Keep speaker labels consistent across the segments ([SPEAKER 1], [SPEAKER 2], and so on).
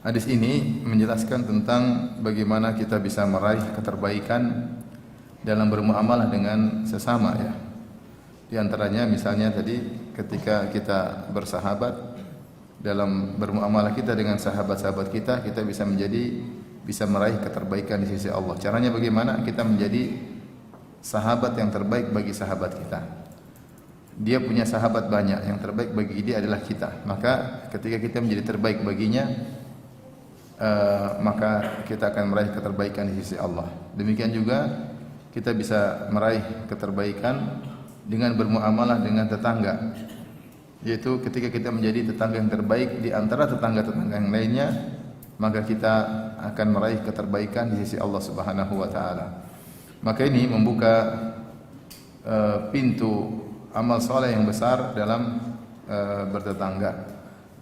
[SPEAKER 1] Hadis ini menjelaskan tentang bagaimana kita bisa meraih keterbaikan dalam bermuamalah dengan sesama ya. Di antaranya misalnya tadi ketika kita bersahabat, dalam bermuamalah kita dengan sahabat-sahabat kita, kita bisa meraih keterbaikan di sisi Allah. Caranya bagaimana? Kita menjadi sahabat yang terbaik bagi sahabat kita. Dia punya sahabat banyak, yang terbaik bagi dia adalah kita. Maka ketika kita menjadi terbaik baginya, maka kita akan meraih keterbaikan di sisi Allah. Demikian juga kita bisa meraih keterbaikan dengan bermuamalah dengan tetangga, yaitu ketika kita menjadi tetangga yang terbaik di antara tetangga-tetangga yang lainnya, maka kita akan meraih keterbaikan di sisi Allah Subhanahu wa taala. Maka ini membuka pintu amal soleh yang besar dalam bertetangga.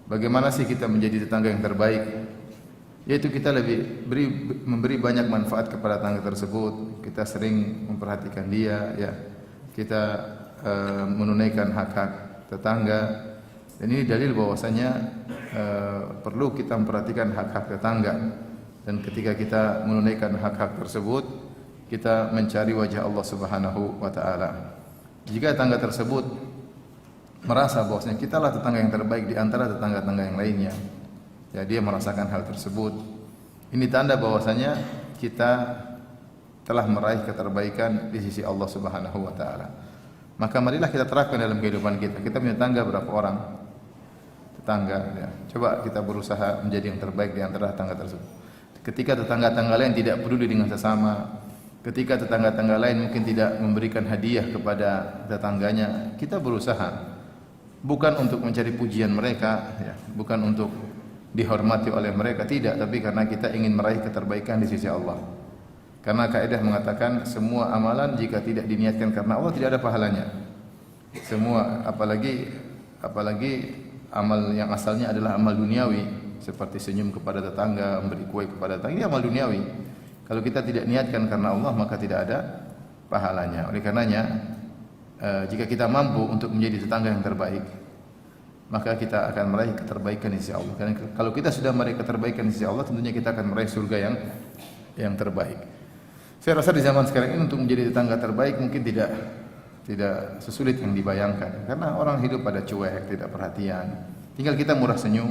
[SPEAKER 1] Bagaimana sih kita menjadi tetangga yang terbaik? Yaitu kita memberi banyak manfaat kepada tetangga tersebut. Kita sering memperhatikan dia, ya. Kita menunaikan hak-hak tetangga. Dan ini dalil bahwasanya perlu kita memperhatikan hak-hak tetangga. Dan ketika kita menunaikan hak-hak tersebut, kita mencari wajah Allah Subhanahu wa taala. Jika tetangga tersebut merasa bahwasanya kitalah tetangga yang terbaik di antara tetangga-tetangga yang lainnya, ya, dia merasakan hal tersebut, ini tanda bahwasanya kita telah meraih keterbaikan di sisi Allah Subhanahu wa taala. Maka marilah kita terapkan dalam kehidupan kita. Kita punya tetangga berapa orang? Tetangga, ya. Coba kita berusaha menjadi yang terbaik di antara tetangga tersebut. Ketika tetangga-tetangga lain tidak peduli dengan sesama, ketika tetangga-tetangga lain mungkin tidak memberikan hadiah kepada tetangganya, kita berusaha bukan untuk mencari pujian mereka, ya, bukan untuk dihormati oleh mereka, tidak, tapi karena kita ingin meraih keterbaikan di sisi Allah. Karena kaidah mengatakan semua amalan jika tidak diniatkan karena Allah tidak ada pahalanya. Semua, apalagi amal yang asalnya adalah amal duniawi, seperti senyum kepada tetangga, memberi kue kepada tetangga, ini amal duniawi. Kalau kita tidak niatkan karena Allah, maka tidak ada pahalanya. Oleh karenanya, jika kita mampu untuk menjadi tetangga yang terbaik, maka kita akan meraih keterbaikan di sisi Allah. Karena kalau kita sudah meraih keterbaikan di sisi Allah, tentunya kita akan meraih surga yang terbaik. Saya rasa di zaman sekarang ini untuk menjadi tetangga terbaik mungkin tidak sesulit yang dibayangkan. Karena orang hidup pada cuek, tidak perhatian. Tinggal kita murah senyum.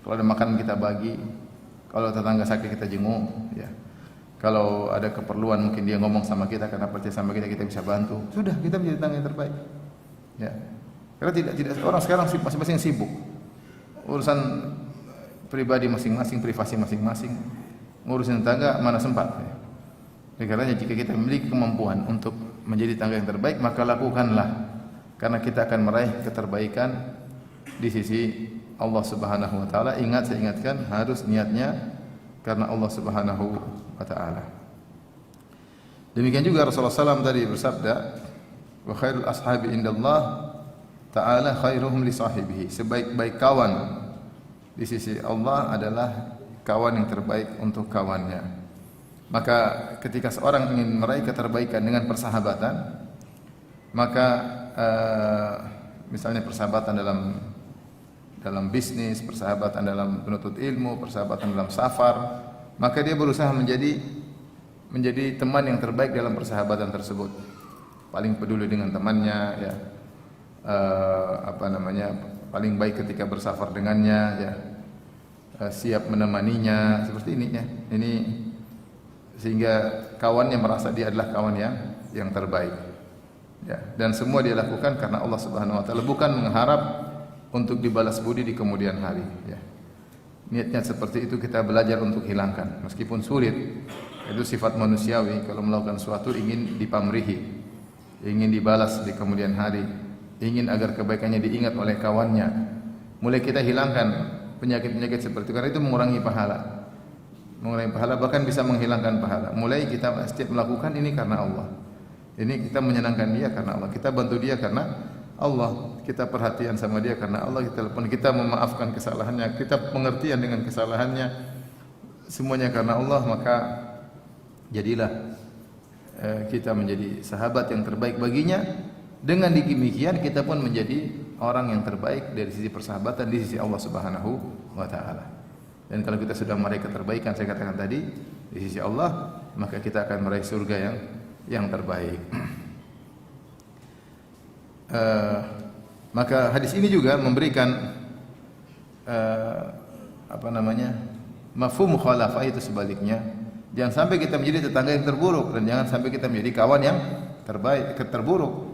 [SPEAKER 1] Kalau ada makanan kita bagi, kalau tetangga sakit kita jenguk, ya. Kalau ada keperluan mungkin dia ngomong sama kita karena percaya sama kita bisa bantu. Sudah, kita menjadi tetangga yang terbaik. Ya. Karena tidak orang sekarang masing-masing sibuk. Urusan pribadi masing-masing, privasi masing-masing. Ngurusin tetangga mana sempat. Ya. Karena jika kita memiliki kemampuan untuk menjadi tetangga yang terbaik, maka lakukanlah. Karena kita akan meraih keterbaikan di sisi Allah Subhanahu wa taala. Ingat, saya ingatkan, harus niatnya karena Allah Subhanahu wa taala. Demikian juga Rasulullah SAW tadi bersabda, "Wa khairul ashabi indallah ta'ala khairuhum li sahibihi." Sebaik-baik kawan di sisi Allah adalah kawan yang terbaik untuk kawannya. Maka ketika seorang ingin meraih keterbaikan dengan persahabatan, maka misalnya persahabatan dalam bisnis, persahabatan dalam menuntut ilmu, persahabatan dalam safar, maka dia berusaha menjadi teman yang terbaik dalam persahabatan tersebut. Paling peduli dengan temannya, ya. Paling baik ketika bersafar dengannya, ya. Siap menemaninya, seperti ini, ya. Ini sehingga kawannya merasa dia adalah kawan yang terbaik. Ya, dan semua dia lakukan karena Allah Subhanahu wa taala, bukan mengharap untuk dibalas budi di kemudian hari, ya. Niatnya seperti itu kita belajar untuk hilangkan, meskipun sulit. Itu sifat manusiawi, kalau melakukan sesuatu ingin dipamrihi, ingin dibalas di kemudian hari, ingin agar kebaikannya diingat oleh kawannya. Mulai kita hilangkan penyakit-penyakit seperti itu, karena itu mengurangi pahala. Bahkan bisa menghilangkan pahala. Mulai kita setiap melakukan ini karena Allah. Ini kita menyenangkan dia karena Allah. Kita bantu dia karena Allah. Kita perhatian sama dia karena Allah. Kita memaafkan kesalahannya. Kita pengertian dengan kesalahannya. Semuanya karena Allah. Maka jadilah kita menjadi sahabat yang terbaik baginya. Dengan demikian kita pun menjadi orang yang terbaik dari sisi persahabatan di sisi Allah Subhanahu wa taala. Dan kalau kita sudah meraih keterbaikan, saya katakan tadi, di sisi Allah, maka kita akan meraih surga yang terbaik. Maka hadis ini juga memberikan mafhum mukhalafah, itu sebaliknya. Jangan sampai kita menjadi tetangga yang terburuk, dan jangan sampai kita menjadi kawan yang terburuk.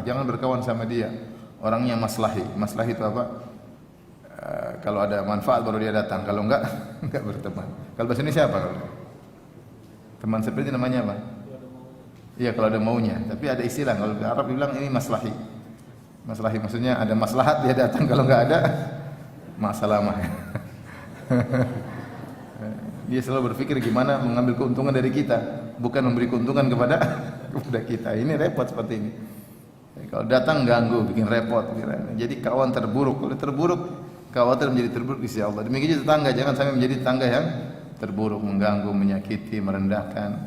[SPEAKER 1] Jangan berkawan sama dia. Orangnya maslahi. Maslahi itu apa? Kalau ada manfaat baru dia datang. Kalau enggak berteman. Kalau bahasa Indonesia apa? Teman seperti namanya apa? Iya, kalau ada maunya. Tapi ada istilah. Kalau di Arab bilang ini maslahi. Maslahi maksudnya ada maslahat dia datang. Kalau enggak ada, masalah. Dia selalu berpikir gimana mengambil keuntungan dari kita, bukan memberi keuntungan kepada kita. Ini repot seperti ini. Kalau datang ganggu, bikin repot. Jadi kawan terburuk. Kalau terburuk, khawatir menjadi terburuk di sisi Allah. Demikian juga tetangga, jangan sampai menjadi tetangga yang terburuk, mengganggu, menyakiti, merendahkan,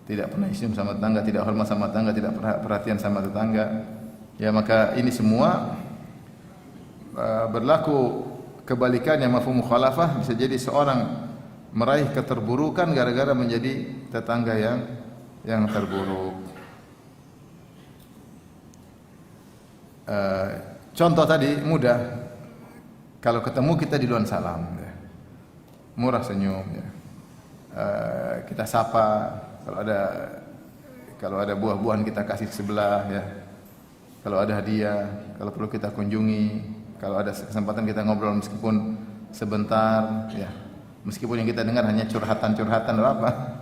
[SPEAKER 1] tidak pernah isyum sama tetangga, tidak hormat sama tetangga, tidak perhatian sama tetangga. Ya, maka ini semua berlaku kebalikannya, mafhum mukhalafah. Bisa jadi seorang meraih keterburukan gara-gara menjadi tetangga yang terburuk. Contoh tadi mudah, kalau ketemu kita di luar salam, ya. Murah senyum, ya. Kita sapa, kalau ada buah-buahan kita kasih sebelah, ya. Kalau ada hadiah, kalau perlu kita kunjungi, kalau ada kesempatan kita ngobrol meskipun sebentar, ya. Meskipun yang kita dengar hanya curhatan-curhatan apa,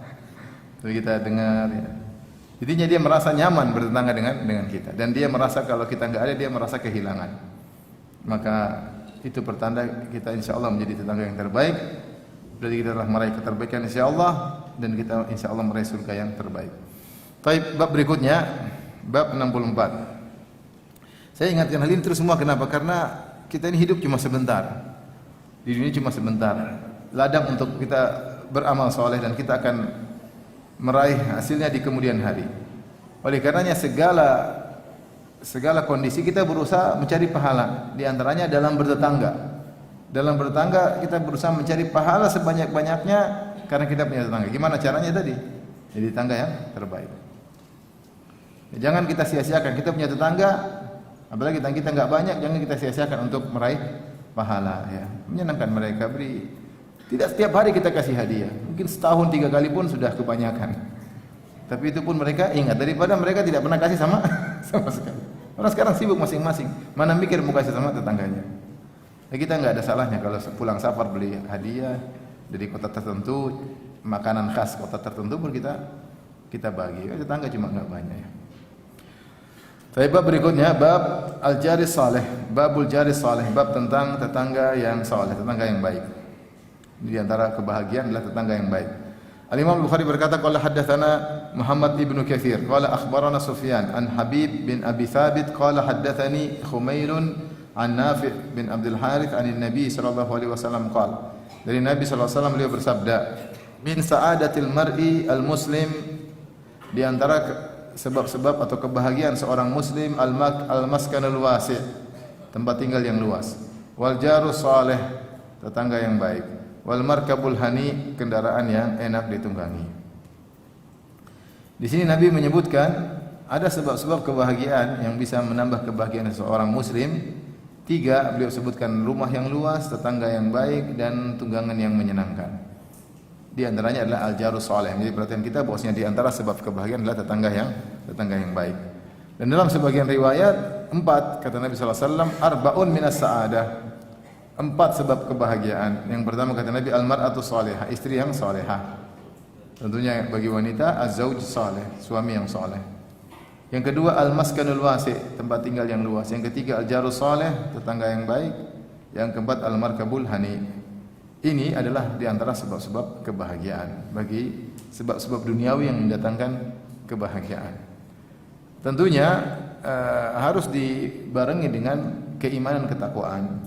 [SPEAKER 1] tapi kita dengar, ya. Intinya dia merasa nyaman bertetangga dengan kita, dan dia merasa kalau kita enggak ada, dia merasa kehilangan. Maka itu pertanda kita insya Allah menjadi tetangga yang terbaik. Berarti kita telah meraih keterbaikan insya Allah, dan kita insya Allah meraih surga yang terbaik. Baik, bab berikutnya, bab 64. Saya ingatkan hal ini terus semua, kenapa? Karena kita ini hidup cuma sebentar. Di dunia cuma sebentar. Ladang untuk kita beramal soleh, dan kita akan meraih hasilnya di kemudian hari. Oleh karenanya segala kondisi kita berusaha mencari pahala. Di antaranya dalam bertetangga. Dalam bertetangga kita berusaha mencari pahala sebanyak-banyaknya karena kita punya tetangga. Gimana caranya tadi? Jadi tetangga yang terbaik. Jangan kita sia-siakan. Kita punya tetangga, apalagi tetangga kita enggak banyak, jangan kita sia-siakan untuk meraih pahala, ya. Menyenangkan mereka, beri. Tidak setiap hari kita kasih hadiah. Mungkin setahun 3 kali pun sudah kebanyakan. Tapi itu pun mereka ingat, daripada mereka tidak pernah kasih sama sekali. Orang sekarang sibuk masing-masing. Mana mikir mau kasih sama tetangganya. Ya, kita enggak ada salahnya kalau pulang safar beli hadiah dari kota tertentu, makanan khas kota tertentu pun kita bagi. Ya, tetangga cuma enggak banyak, ya. Tapi bab berikutnya, bab al-jaris saleh, babul jaris saleh, bab tentang tetangga yang saleh, tetangga yang baik. Di antara kebahagiaan adalah tetangga yang baik. Al-Imam Bukhari berkata, qala haddatsana Muhammad ibnu Katsir, qala akhbarana Sufyan an Habib bin Abi Thabit, qala haddatsani Khumail an Nafi' bin Abdul Harith an Nabi sallallahu alaihi wasallam qala. Dari Nabi sallallahu alaihi wasallam beliau bersabda, min sa'adatil mar'i al-muslim, di antara sebab-sebab atau kebahagiaan seorang muslim al-maskanul wasi', tempat tinggal yang luas, wal jarus salih, tetangga yang baik, wal markabul hani, kendaraan yang enak ditunggangi. Di sini Nabi menyebutkan ada sebab-sebab kebahagiaan yang bisa menambah kebahagiaan seorang muslim. 3 beliau sebutkan: rumah yang luas, tetangga yang baik, dan tunggangan yang menyenangkan. Di antaranya adalah al-jarus salih. Jadi perhatian kita bahwasanya di antara sebab kebahagiaan adalah tetangga yang baik. Dan dalam sebagian riwayat 4 kata Nabi sallallahu alaihi wasallam, arbaun minas sa'adah. 4 sebab kebahagiaan. Yang pertama kata Nabi, al-mar'atu salihah, istri yang salihah. Tentunya bagi wanita az-zauj salih, suami yang saleh. Yang kedua al-maskanul wasi', tempat tinggal yang luas. Yang ketiga al-jarus salih, tetangga yang baik. Yang keempat al-markabul hani. Ini adalah di antara sebab-sebab kebahagiaan, bagi sebab-sebab duniawi yang mendatangkan kebahagiaan. Tentunya harus dibarengi dengan keimanan, ketakwaan.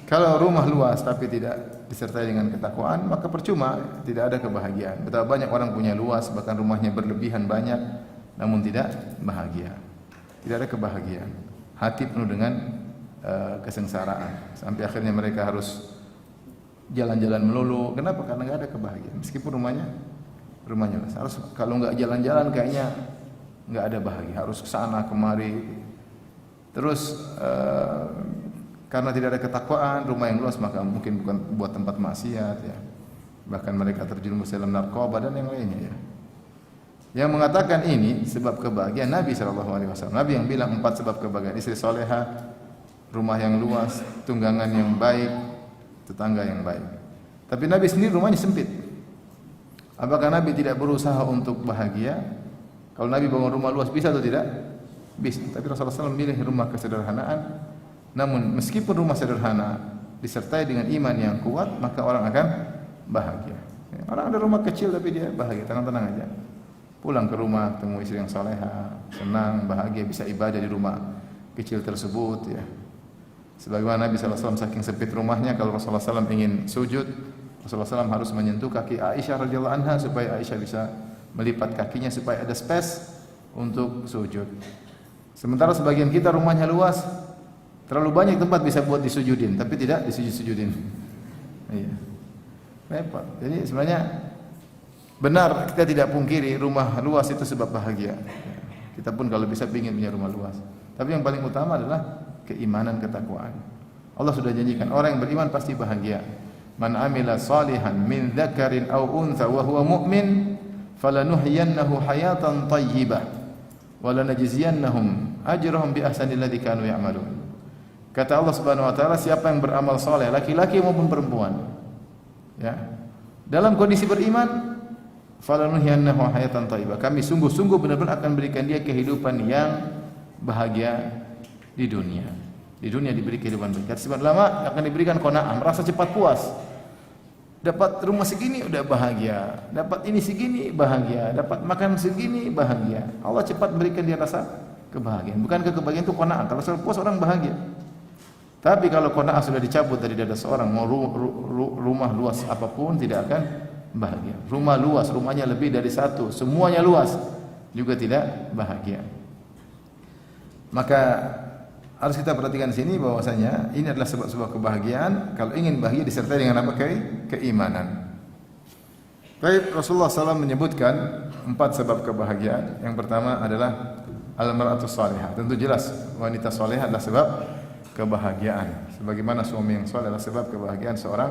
[SPEAKER 1] Kalau rumah luas tapi tidak disertai dengan ketakwaan, maka percuma, tidak ada kebahagiaan. Betapa banyak orang punya luas, bahkan rumahnya berlebihan banyak, namun tidak bahagia. Tidak ada kebahagiaan. Hati penuh dengan kesengsaraan. Sampai akhirnya mereka harus jalan-jalan melulu. Kenapa? Karena nggak ada kebahagiaan. Meskipun rumahnya luas. Harus kalau nggak jalan-jalan kayaknya nggak ada bahagia. Harus ke sana kemari. Terus karena tidak ada ketakwaan, rumah yang luas maka mungkin bukan buat tempat maksiat ya. Bahkan mereka terjerumus dalam narkoba dan yang lainnya ya. Yang mengatakan ini sebab kebahagiaan Nabi SAW. Nabi yang bilang 4 sebab kebahagiaan: istri solehah, rumah yang luas, tunggangan yang baik, tetangga yang baik. Tapi Nabi sendiri rumahnya sempit. Apakah Nabi tidak berusaha untuk bahagia? Kalau Nabi bangun rumah luas bisa atau tidak? Bisa. Tapi Rasulullah SAW memilih rumah kesederhanaan. Namun meskipun rumah sederhana disertai dengan iman yang kuat, maka orang akan bahagia. Orang ada rumah kecil tapi dia bahagia, tenang-tenang aja. Pulang ke rumah, ketemu istri yang salehah, senang, bahagia, bisa ibadah di rumah kecil tersebut ya. Sebagaimana Nabi SAW saking sempit rumahnya, kalau Rasulullah SAW ingin sujud, Rasulullah SAW harus menyentuh kaki Aisyah radhiyallahu anha supaya Aisyah bisa melipat kakinya supaya ada space untuk sujud. Sementara sebagian kita rumahnya luas, terlalu banyak tempat bisa buat disujudin, tapi tidak disujud-sujudin. Iya. Repot. Jadi sebenarnya benar, kita tidak pungkiri rumah luas itu sebab bahagia. Kita pun kalau bisa ingin punya rumah luas. Tapi yang paling utama adalah keimanan, ketakwaan. Allah sudah janjikan orang yang beriman pasti bahagia. Man amila salihan min dzakarin aw untha wa huwa mu'min falanuhyiyannahu hayatan thayyibah wa lanajziyannahum ajrahum bi ahsani alladzi kanu ya'malun. Kata Allah Subhanahu wa taala, siapa yang beramal saleh, laki-laki maupun perempuan, ya, dalam kondisi beriman, falanuhyiyannahu hayatan thayyibah. Kami sungguh-sungguh benar-benar akan berikan dia kehidupan yang bahagia di dunia. Di dunia diberi kehidupan baik. Kata ulama akan diberikan qanaah, merasa cepat puas. Dapat rumah segini udah bahagia, dapat ini segini bahagia, dapat makan segini bahagia. Allah cepat berikan dia rasa kebahagiaan. Bukankah kebahagiaan itu qanaah? Kalau sudah puas orang bahagia. Tapi kalau qanaah sudah dicabut dari dada seorang, mau rumah luas apapun tidak akan bahagia. Rumah luas, rumahnya lebih dari satu, semuanya luas, juga tidak bahagia. Maka harus kita perhatikan di sini bahwasanya ini adalah sebab-sebab kebahagiaan. Kalau ingin bahagia disertai dengan apa? Keimanan. Baik, Rasulullah SAW menyebutkan 4 sebab kebahagiaan. Yang pertama adalah al-mar'atus salihah. Tentu jelas wanita salihah adalah sebab kebahagiaan. Sebagaimana suami yang saleh adalah sebab kebahagiaan seorang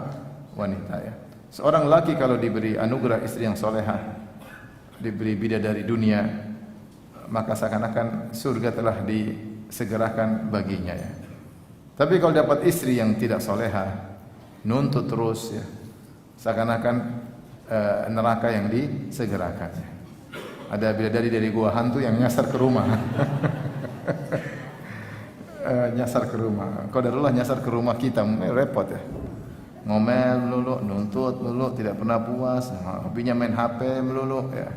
[SPEAKER 1] wanita ya. Seorang laki kalau diberi anugerah istri yang salehah, diberi bidadari dunia, maka seakan-akan surga telah disegerakan baginya ya. Tapi kalau dapat istri yang tidak salehah, nuntut terus ya, seakan-akan neraka yang disegerakan ya. Ada bidadari dari gua hantu yang nyasar ke rumah. Nyasar ke rumah. Qadarullah nyasar ke rumah kita, repot ya. Ngomel melulu, nuntut melulu, tidak pernah puas. Hobinya main HP melulu ya.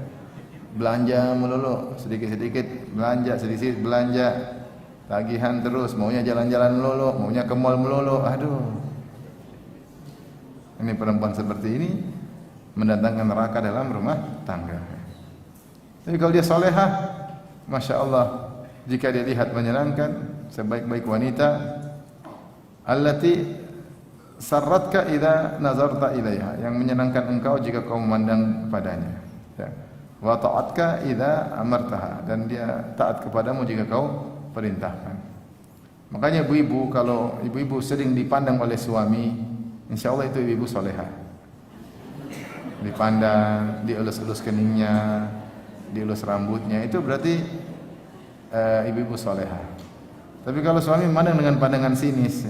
[SPEAKER 1] Belanja melulu, sedikit-sedikit belanja, sedikit belanja. Tagihan terus, maunya jalan-jalan melulu, maunya ke mall melulu. Aduh. Ini perempuan seperti ini mendatangkan neraka dalam rumah tangga. Tapi kalau dia salehah, Masya Allah, jika dia lihat menyenangkan, sebaik-baik wanita, allati sarratka idza nazarta ilaiha, yang menyenangkan engkau jika kau memandang padanya. Ya. Wa ta'atka idza amartaha, dan dia taat kepadamu jika kau perintahkan. Makanya ibu-ibu, kalau ibu-ibu sering dipandang oleh suami, insyaallah itu ibu-ibu salehah. Dipandang, dielus-elus keningnya, dielus rambutnya, itu berarti ibu-ibu salehah. Tapi kalau suami memandang dengan pandangan sinis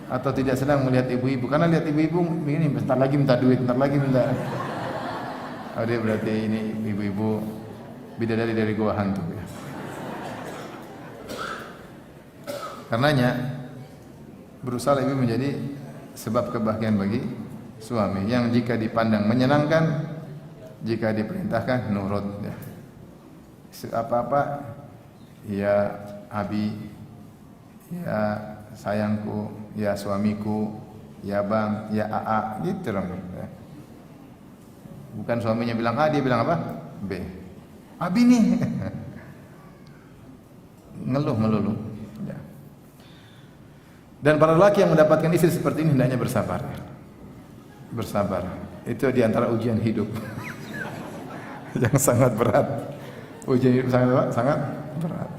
[SPEAKER 1] atau tidak senang melihat ibu-ibu, karena lihat ibu-ibu ini bentar lagi minta duit, bentar lagi minta, dia berarti ini ibu-ibu bidadari dari gua hantu ya. Karenanya berusaha lebih menjadi sebab kebahagiaan bagi suami yang jika dipandang menyenangkan, jika diperintahkan nurut ya. Apa-apa ya abi, ya sayangku, ya suamiku, ya bang, ya aa, gitu dong ya. Bukan suaminya bilang A, dia bilang apa? B. Abi nih. Ngeluh melulu ya. Dan para lelaki yang mendapatkan istri seperti ini hendaknya bersabar. Bersabar. Itu di antara ujian hidup yang sangat berat. Ujian hidup sangat berat.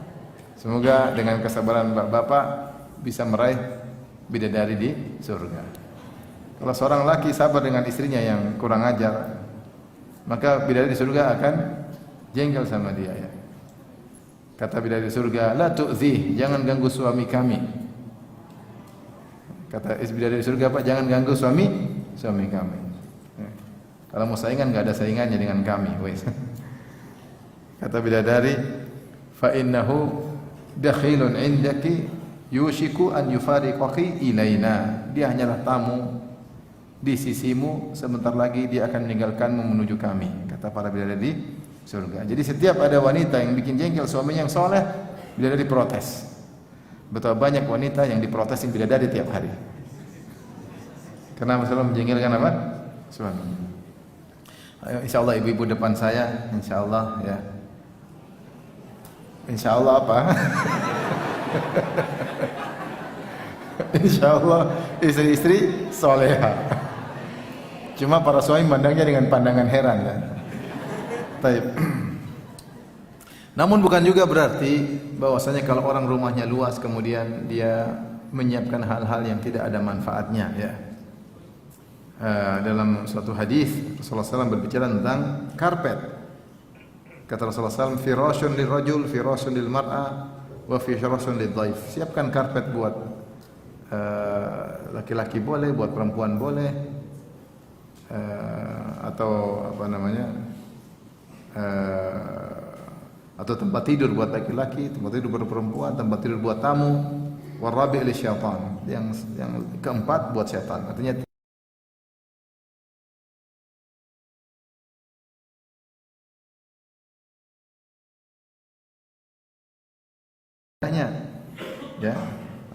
[SPEAKER 1] Semoga dengan kesabaran bapak bisa meraih bidadari di surga. Kalau seorang laki sabar dengan istrinya yang kurang ajar, maka bidadari di surga akan jengkel sama dia ya. Kata bidadari di surga, la tu'zi, jangan ganggu suami kami. Kata bidadari di surga, Pak, jangan ganggu suami kami. Ya. Kalau mau saingan enggak ada saingannya dengan kami, wes. Kata bidadari, fa innahu dakhilun indaki yushiku an yufariqaki ilaina. Dia hanyalah tamu di sisimu, sebentar lagi dia akan meninggalkanmu menuju kami, kata para bidadari di surga. Jadi setiap ada wanita yang bikin jengkel suaminya yang soleh, bidadari protes. Betapa banyak wanita yang diprotesin bidadari tiap hari. Kenapa selalu menjengkelkan apa? Suami. Ayo, insyaallah ibu-ibu depan saya, insyaallah ya. Insyaallah apa? Insyaallah istri-istri soleha. Cuma para suami memandangnya dengan pandangan heran ya. Taib. Namun bukan juga berarti bahwasanya kalau orang rumahnya luas kemudian dia menyiapkan hal-hal yang tidak ada manfaatnya ya. Dalam suatu hadis Rasulullah SAW berbicara tentang karpet. Kata Rasulullah SAW, firashun lirrajul, firashun lilmar'a, wa firashun lidhaif. Siapkan karpet buat laki-laki boleh, buat perempuan boleh, atau apa namanya, atau tempat tidur buat laki-laki, tempat tidur buat perempuan, tempat tidur buat tamu. Warabi' lisyaitan. Yang keempat buat syaitan. Artinya ya,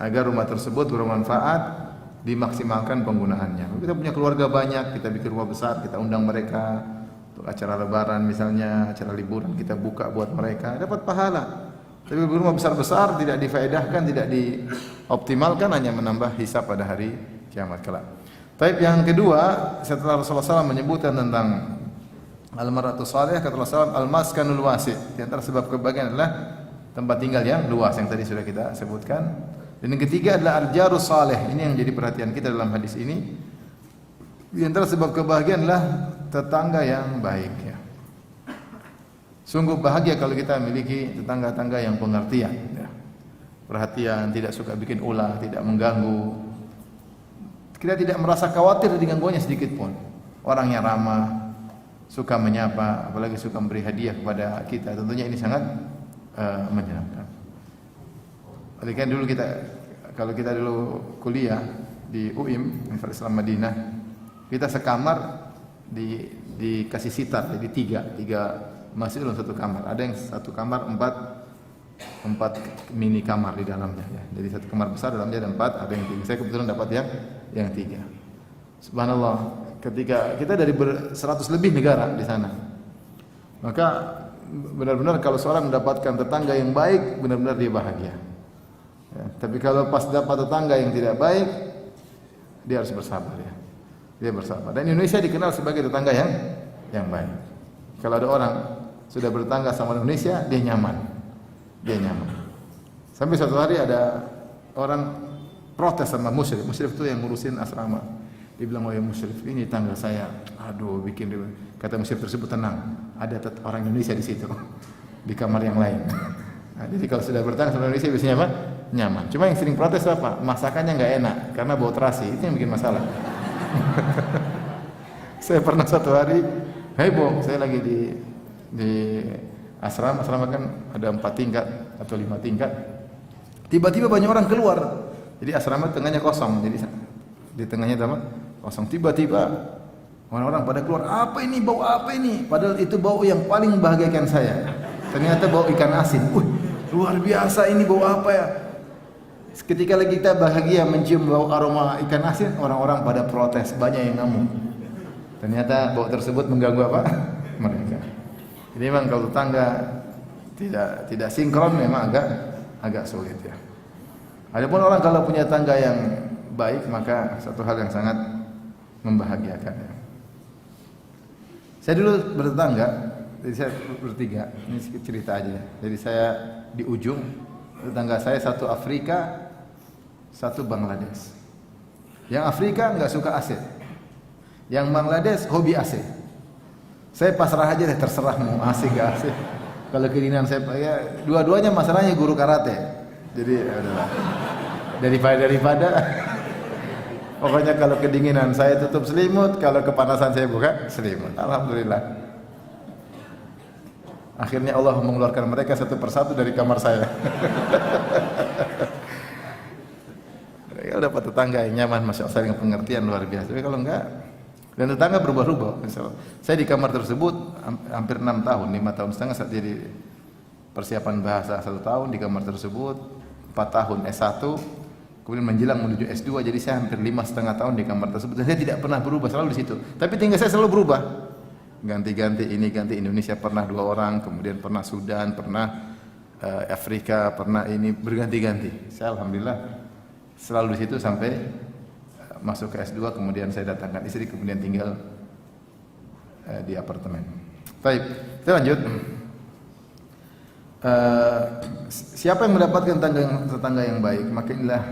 [SPEAKER 1] agar rumah tersebut bermanfaat, dimaksimalkan penggunaannya. Kita punya keluarga banyak, kita bikin rumah besar, kita undang mereka untuk acara lebaran misalnya, acara liburan kita buka buat mereka, dapat pahala. Tapi rumah besar-besar tidak difaedahkan, tidak dioptimalkan, hanya menambah hisab pada hari kiamat kelak. Taib yang kedua, setelah Rasulullah SAW menyebutkan tentang al-mar'atu salih, kata Rasulullah SAW, al-maskanul wasi'. Di antara sebab kebahagiaan adalah tempat tinggal yang luas yang tadi sudah kita sebutkan. Dan yang ketiga adalah al-jarus salih. Ini yang jadi perhatian kita dalam hadis ini. Di antara sebab kebahagiaan adalah tetangga yang baik ya. Sungguh bahagia kalau kita memiliki tetangga-tetangga yang pengertian ya. Perhatian, tidak suka bikin ulah, tidak mengganggu. Kita tidak merasa khawatir diganggunya sedikit pun. Orangnya ramah, suka menyapa, apalagi suka memberi hadiah kepada kita. Tentunya ini sangat menyenangkan. Oleh karena dulu kalau kita dulu kuliah di UIM, Universitas Islam Madinah, kita sekamar dikasih sitar, jadi tiga masih dalam satu kamar. Ada yang satu kamar empat mini kamar di dalamnya. Ya. Jadi satu kamar besar dalamnya ada 4, ada yang 3. Saya kebetulan dapat yang 3. Subhanallah, ketika kita dari 100 lebih negara di sana, maka benar-benar kalau seorang mendapatkan tetangga yang baik, benar-benar dia bahagia. Ya, tapi kalau pas dapat tetangga yang tidak baik, dia harus bersabar ya. Dia bersabar. Dan Indonesia dikenal sebagai tetangga yang baik. Kalau ada orang sudah bertetangga sama Indonesia, dia nyaman. Dia nyaman. Sampai suatu hari ada orang protes sama musyrif. Musyrif itu yang ngurusin asrama. Dia bilang, "Oh ya musyrif, ini tangga saya. Aduh, bikin dia." Kata musyrif tersebut, "Tenang, ada orang Indonesia di situ, di kamar yang lain." Nah, jadi kalau sudah bertangga sama Indonesia biasanya apa? Nyaman. Cuma yang sering protes apa? Masakannya nggak enak karena bau terasi. Itu yang bikin masalah. Saya pernah satu hari heboh. Saya lagi di asrama kan ada 4 tingkat atau 5 tingkat. Tiba-tiba banyak orang keluar. Jadi asrama tengahnya kosong. Jadi di tengahnya apa? Kosong. Tiba-tiba orang-orang pada keluar. Apa ini? Bau apa ini? Padahal itu bau yang paling membahagiakan saya. Ternyata bau ikan asin. Luar biasa, ini bau apa ya? Ketika lagi kita bahagia mencium bau aroma ikan asin, orang-orang pada protes, banyak yang ngamuk. Ternyata bau tersebut mengganggu apa? Mereka. Jadi memang kalau tetangga tidak sinkron memang agak sulit ya. Adapun orang kalau punya tangga yang baik, maka satu hal yang sangat membahagiakan. Saya dulu bertetangga, jadi saya bertiga. Ini sedikit cerita aja. Jadi saya di ujung, tetangga saya satu Afrika, satu Bangladesh. Yang Afrika nggak suka AC, yang Bangladesh hobi AC. Saya pasrah aja deh, terserah mau AC nggak AC. Kalau keinginan saya, ya dua-duanya masalahnya guru karate. Jadi daripada pokoknya kalau kedinginan saya tutup selimut, kalau kepanasan saya buka selimut. Alhamdulillah. Akhirnya Allah mengeluarkan mereka satu persatu dari kamar saya. Ya dapat tetangga yang nyaman, masya Allah, dengan pengertian luar biasa. Tapi kalau enggak, dan tetangga berubah-ubah. Saya di kamar tersebut hampir 6 tahun, 5 tahun setengah saat jadi persiapan bahasa 1 tahun di kamar tersebut, 4 tahun S1, kemudian menjelang menuju S2, jadi saya hampir 5,5 tahun di kamar tersebut. Dan saya tidak pernah berubah, selalu di situ. Tapi tinggal saya selalu berubah. Ganti-ganti ini, ganti Indonesia pernah 2 orang, kemudian pernah Sudan, pernah Afrika, pernah ini, berganti-ganti. Saya alhamdulillah selalu di situ sampai masuk ke S2, kemudian saya datangkan istri, kemudian tinggal di apartemen. Baik, kita lanjut. Siapa yang mendapatkan tetangga yang baik, maka inilah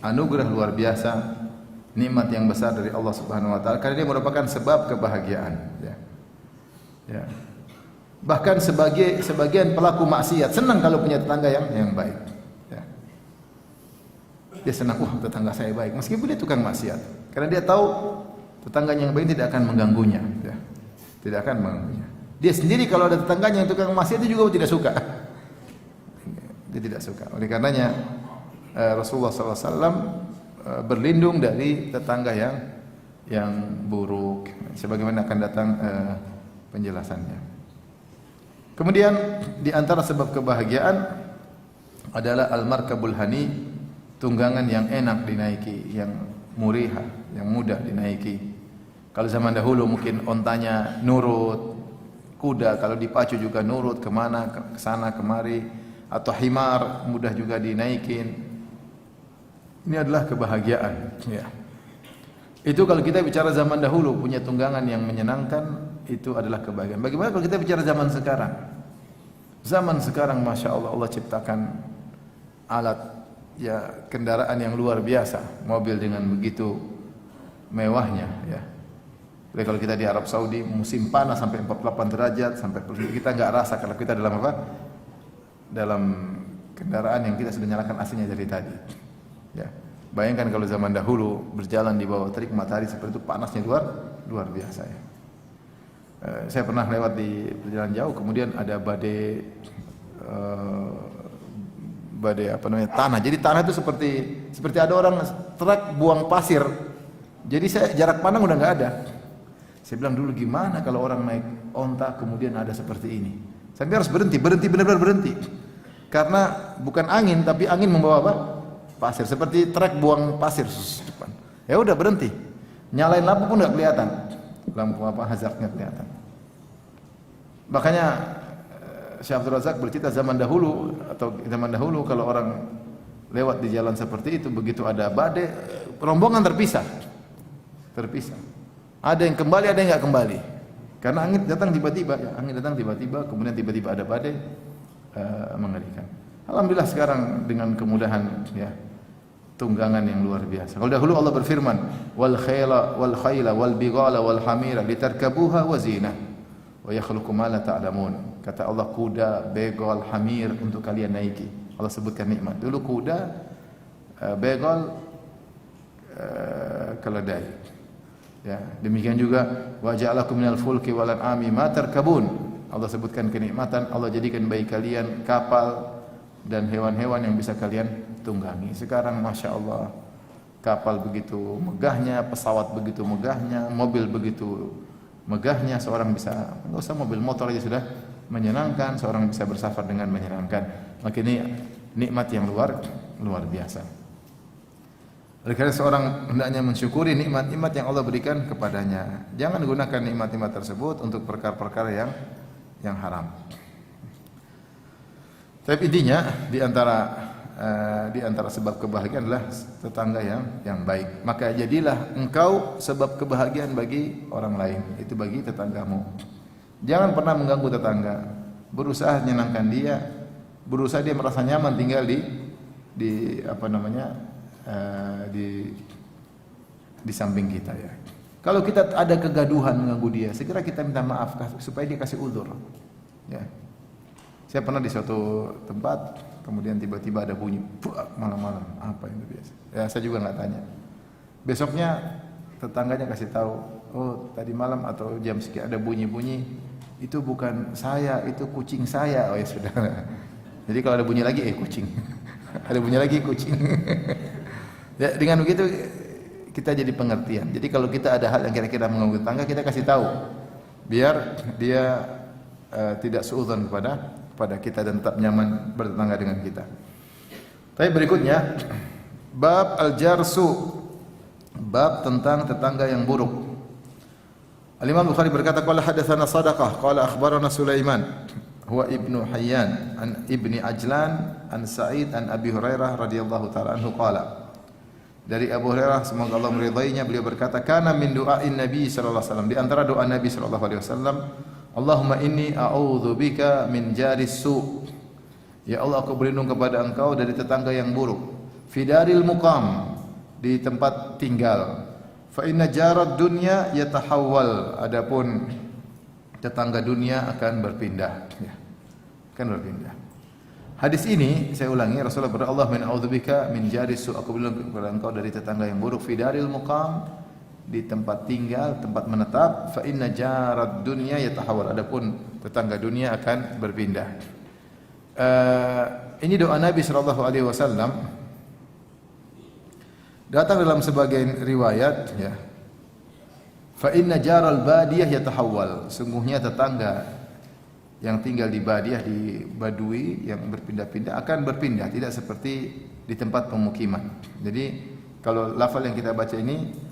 [SPEAKER 1] anugerah luar biasa, nikmat yang besar dari Allah Subhanahu wa taala, karena dia merupakan sebab kebahagiaan, ya. Ya. Bahkan sebagian pelaku maksiat senang kalau punya tetangga yang baik, ya. Dia senang, wah tetangga saya baik, meskipun dia tukang maksiat, karena dia tahu tetangganya yang baik tidak akan mengganggunya, ya. Tidak akan mengganggunya. Dia sendiri kalau ada tetangganya yang tukang maksiat, dia juga tidak suka. Dia tidak suka. Oleh karenanya Rasulullah SAW berlindung dari tetangga yang buruk. Sebagaimana akan datang penjelasannya. Kemudian di antara sebab kebahagiaan adalah al-markabul hani, tunggangan yang enak dinaiki, yang murihah, yang mudah dinaiki. Kalau zaman dahulu mungkin ontanya nurut, kuda kalau dipacu juga nurut kemana, ke sana kemari. Atau himar mudah juga dinaikin. Ini adalah kebahagiaan, ya. Itu kalau kita bicara zaman dahulu punya tunggangan yang menyenangkan, itu adalah kebahagiaan. Bagaimana kalau kita bicara zaman sekarang? Zaman sekarang masya Allah, Allah ciptakan alat, ya, kendaraan yang luar biasa, mobil dengan begitu mewahnya, ya. Jadi kalau kita di Arab Saudi musim panas sampai 48 derajat, sampai kita nggak rasa kalau kita dalam apa? Dalam kendaraan yang kita sudah nyalakan AC-nya dari tadi, ya. Bayangkan kalau zaman dahulu berjalan di bawah terik matahari seperti itu, panasnya luar biasa, ya. Saya pernah lewat di perjalanan jauh, kemudian ada badai apa namanya, tanah. Jadi tanah itu seperti ada orang truk buang pasir. Jadi saya jarak pandang udah nggak ada. Saya bilang dulu gimana kalau orang naik onta kemudian ada seperti ini. Sampai harus berhenti, benar-benar berhenti. Karena bukan angin, tapi angin membawa apa? Pasir. Seperti truk buang pasir depan. Ya udah berhenti. Nyalain lampu pun nggak kelihatan. Lampu apa hazardnya kelihatan. Makanya Syekh Abdul Razak bercerita zaman dahulu kalau orang lewat di jalan seperti itu, begitu ada badai, rombongan terpisah. Ada yang kembali, ada yang nggak kembali. Karena angin datang tiba-tiba, ya, kemudian tiba-tiba ada badai, mengerikan. Alhamdulillah sekarang dengan kemudahan, ya, tunggangan yang luar biasa. Kalau dahulu Allah berfirman, wal khayla wal bighala wal hamira litarkabuha wa zinah wa yakhluqu ma la ta'lamun. Kata Allah, kuda, begal, hamir untuk kalian naiki. Allah sebutkan nikmat. Dulu kuda, begal, keledai. Ya, demikian juga wa ja'alakum minal fulki wal an'ami ma tarkabun. Allah sebutkan kenikmatan, Allah jadikan bagi kalian kapal dan hewan-hewan yang bisa kalian tunggangi. Sekarang masya Allah, kapal begitu megahnya, pesawat begitu megahnya, mobil begitu megahnya, seorang bisa, enggak usah mobil, motor aja sudah menyenangkan, seorang bisa bersafar dengan menyenangkan. Maka ini nikmat yang luar biasa. Oleh karena seorang hendaknya mensyukuri nikmat-nikmat yang Allah berikan kepadanya. Jangan gunakan nikmat-nikmat tersebut untuk perkara-perkara yang haram. Tapi intinya di antara di antara sebab kebahagiaan adalah tetangga yang baik. Maka jadilah engkau sebab kebahagiaan bagi orang lain, itu bagi tetanggamu. Jangan pernah mengganggu tetangga. Berusaha menyenangkan dia, berusaha dia merasa nyaman tinggal di apa namanya di samping kita ya. Kalau kita ada kegaduhan mengganggu dia, segera kita minta maaf supaya dia kasih uzur. Ya. Saya pernah di suatu tempat, kemudian tiba-tiba ada bunyi malam-malam, apa itu biasa? Ya saya juga nggak tanya. Besoknya tetangganya kasih tahu, oh tadi malam atau jam sekian ada bunyi-bunyi, itu bukan saya, itu kucing saya. Oh ya sudah. Jadi kalau ada bunyi lagi, kucing. Ada bunyi lagi kucing. Ya, dengan begitu kita jadi pengertian. Jadi kalau kita ada hal yang kira-kira mengganggu tetangga, kita kasih tahu, biar dia tidak suudzon kepada kita dan tetap nyaman bertetangga dengan kita. Tapi berikutnya, bab al-jarsu, bab tentang tetangga yang buruk. Al-Imam Bukhari berkata, qala hadatsana Sadaqah, qala akhbarana Sulaiman, huwa ibnu Hayyan, an ibni Ajlan, an Sa'id, an Abi Hurairah radhiyallahu ta'ala anhu qala. Dari Abu Hurairah semoga Allah meridainya, beliau berkata, kana min du'ain Nabi sallallahu alaihi wasallam, di antara doa Nabi sallallahu alaihi wasallam, Allahumma inni a'udzubika min jaris su'. Ya Allah, aku berlindung kepada Engkau dari tetangga yang buruk. Fidaril muqam, di tempat tinggal. Fa inna jarad dunya yatahawwal, adapun tetangga dunia akan berpindah, ya. Akan berpindah. Hadis ini saya ulangi, Rasulullah berkata, Allah min a'udzubika min jaris su', aku berlindung kepada Engkau dari tetangga yang buruk. Fidaril muqam, di tempat tinggal, tempat menetap. Fa inna jarad dunya yatahawwal, adapun tetangga dunia akan berpindah. Ini doa Nabi sallallahu alaihi wasallam. Datang dalam sebagian riwayat, ya. Fa inna jaral badiyah yatahawwal, sungguhnya tetangga yang tinggal di badiyah, di badui yang berpindah-pindah akan berpindah, tidak seperti di tempat pemukiman. Jadi kalau lafal yang kita baca ini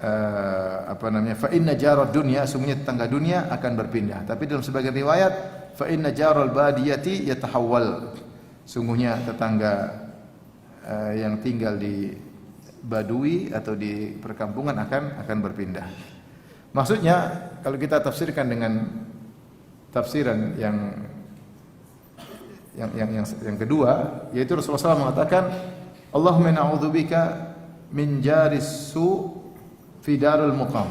[SPEAKER 1] fa inna jarad dunya, sungguhnya tetangga dunia akan berpindah. Tapi dalam sebagian riwayat fa inna jaral badiyati yatahawwal, sungguhnya tetangga yang tinggal di badui atau di perkampungan akan berpindah. Maksudnya kalau kita tafsirkan dengan tafsiran yang kedua, yaitu Rasulullah SAW mengatakan, Allahumma na'udzubika min jaris su' fi darul muqam.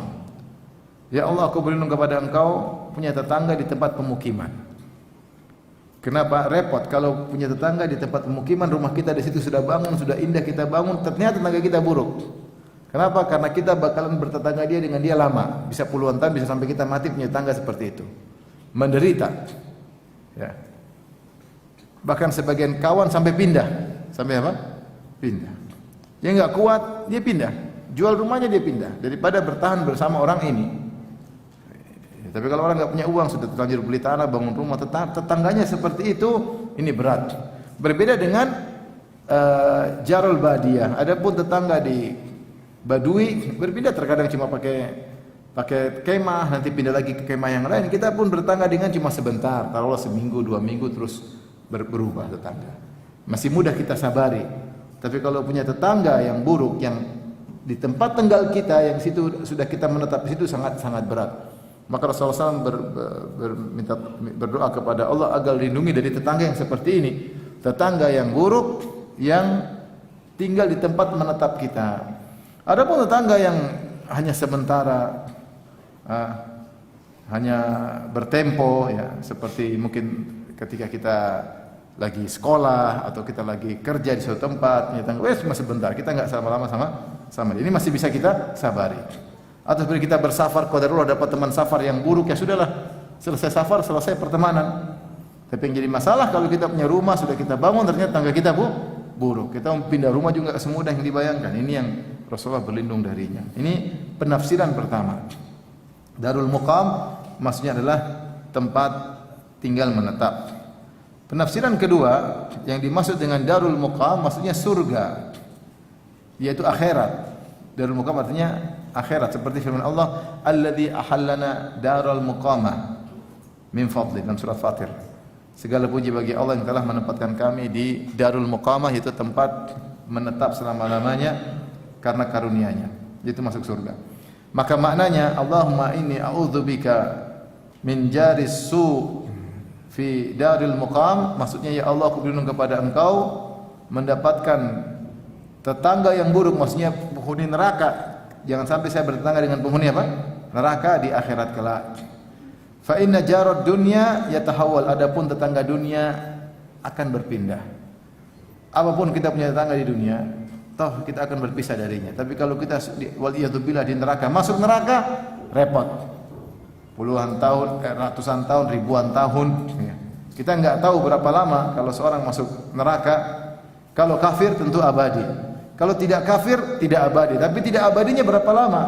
[SPEAKER 1] Ya Allah, aku berlindung kepada Engkau punya tetangga di tempat pemukiman. Kenapa repot kalau punya tetangga di tempat pemukiman, rumah kita di situ sudah bangun, sudah indah kita bangun, ternyata tetangga kita buruk. Kenapa? Karena kita bakalan bertetangga dengan dia lama, bisa puluhan tahun, bisa sampai kita mati punya tetangga seperti itu. Menderita. Ya. Bahkan sebagian kawan sampai pindah. Sampai apa? Pindah. Dia enggak kuat, dia pindah. Jual rumahnya dia pindah daripada bertahan bersama orang ini. Tapi kalau orang enggak punya uang, sudah terlanjur beli tanah, bangun rumah, tetangganya seperti itu, ini berat. Berbeda dengan jarul badiyah. Adapun tetangga di badui berpindah, terkadang cuma pakai kemah, nanti pindah lagi ke kemah yang lain. Kita pun bertetangga dengan cuma sebentar, taruhlah seminggu, 2 minggu, terus berubah tetangga. Masih mudah kita sabari. Tapi kalau punya tetangga yang buruk, yang di tempat tinggal kita, yang situ sudah kita menetap di situ, sangat berat. Maka Rasulullah SAW berdoa kepada Allah agar lindungi dari tetangga yang seperti ini, tetangga yang buruk yang tinggal di tempat menetap kita. Adapun tetangga yang hanya sementara, hanya bertempo, ya, seperti mungkin ketika kita lagi sekolah atau kita lagi kerja di suatu tempat, cuma sebentar, kita enggak lama-lama sama dia. Ini masih bisa kita sabari. Atau seperti kita bersafar, qadarullah dapat teman safar yang buruk, ya sudahlah, selesai safar, selesai pertemanan. Tapi yang jadi masalah kalau kita punya rumah sudah kita bangun, ternyata tangga kita buruk. Kita mau pindah rumah juga semudah yang dibayangkan. Ini yang Rasulullah berlindung darinya. Ini penafsiran pertama. Darul Muqam maksudnya adalah tempat tinggal menetap. Penafsiran kedua yang dimaksud dengan Darul Muqam maksudnya surga, yaitu akhirat. Darul Muqam artinya akhirat, seperti firman Allah, "Alladzi ahallana daral muqamah min fadli" dalam surat Fatir. Segala puji bagi Allah yang telah menempatkan kami di Darul Muqamah, yaitu tempat menetap selama-lamanya karena karunia-Nya, yaitu masuk surga. Maka maknanya Allahumma inni a'udzubika min jaris su fi daril muqam, maksudnya ya Allah, aku berlindung kepada Engkau mendapatkan tetangga yang buruk, maksudnya penghuni neraka. Jangan sampai saya bertetangga dengan penghuni apa? Neraka di akhirat kelak. Fa inna jarad dunya yatahawwal, adapun tetangga dunia akan berpindah. Apapun kita punya tetangga di dunia, toh kita akan berpisah darinya. Tapi kalau kita waliyadzubillah di neraka, masuk neraka, repot. Puluhan tahun, ratusan tahun, ribuan tahun. Kita enggak tahu berapa lama kalau seorang masuk neraka. Kalau kafir tentu abadi. Kalau tidak kafir tidak abadi. Tapi tidak abadinya berapa lama?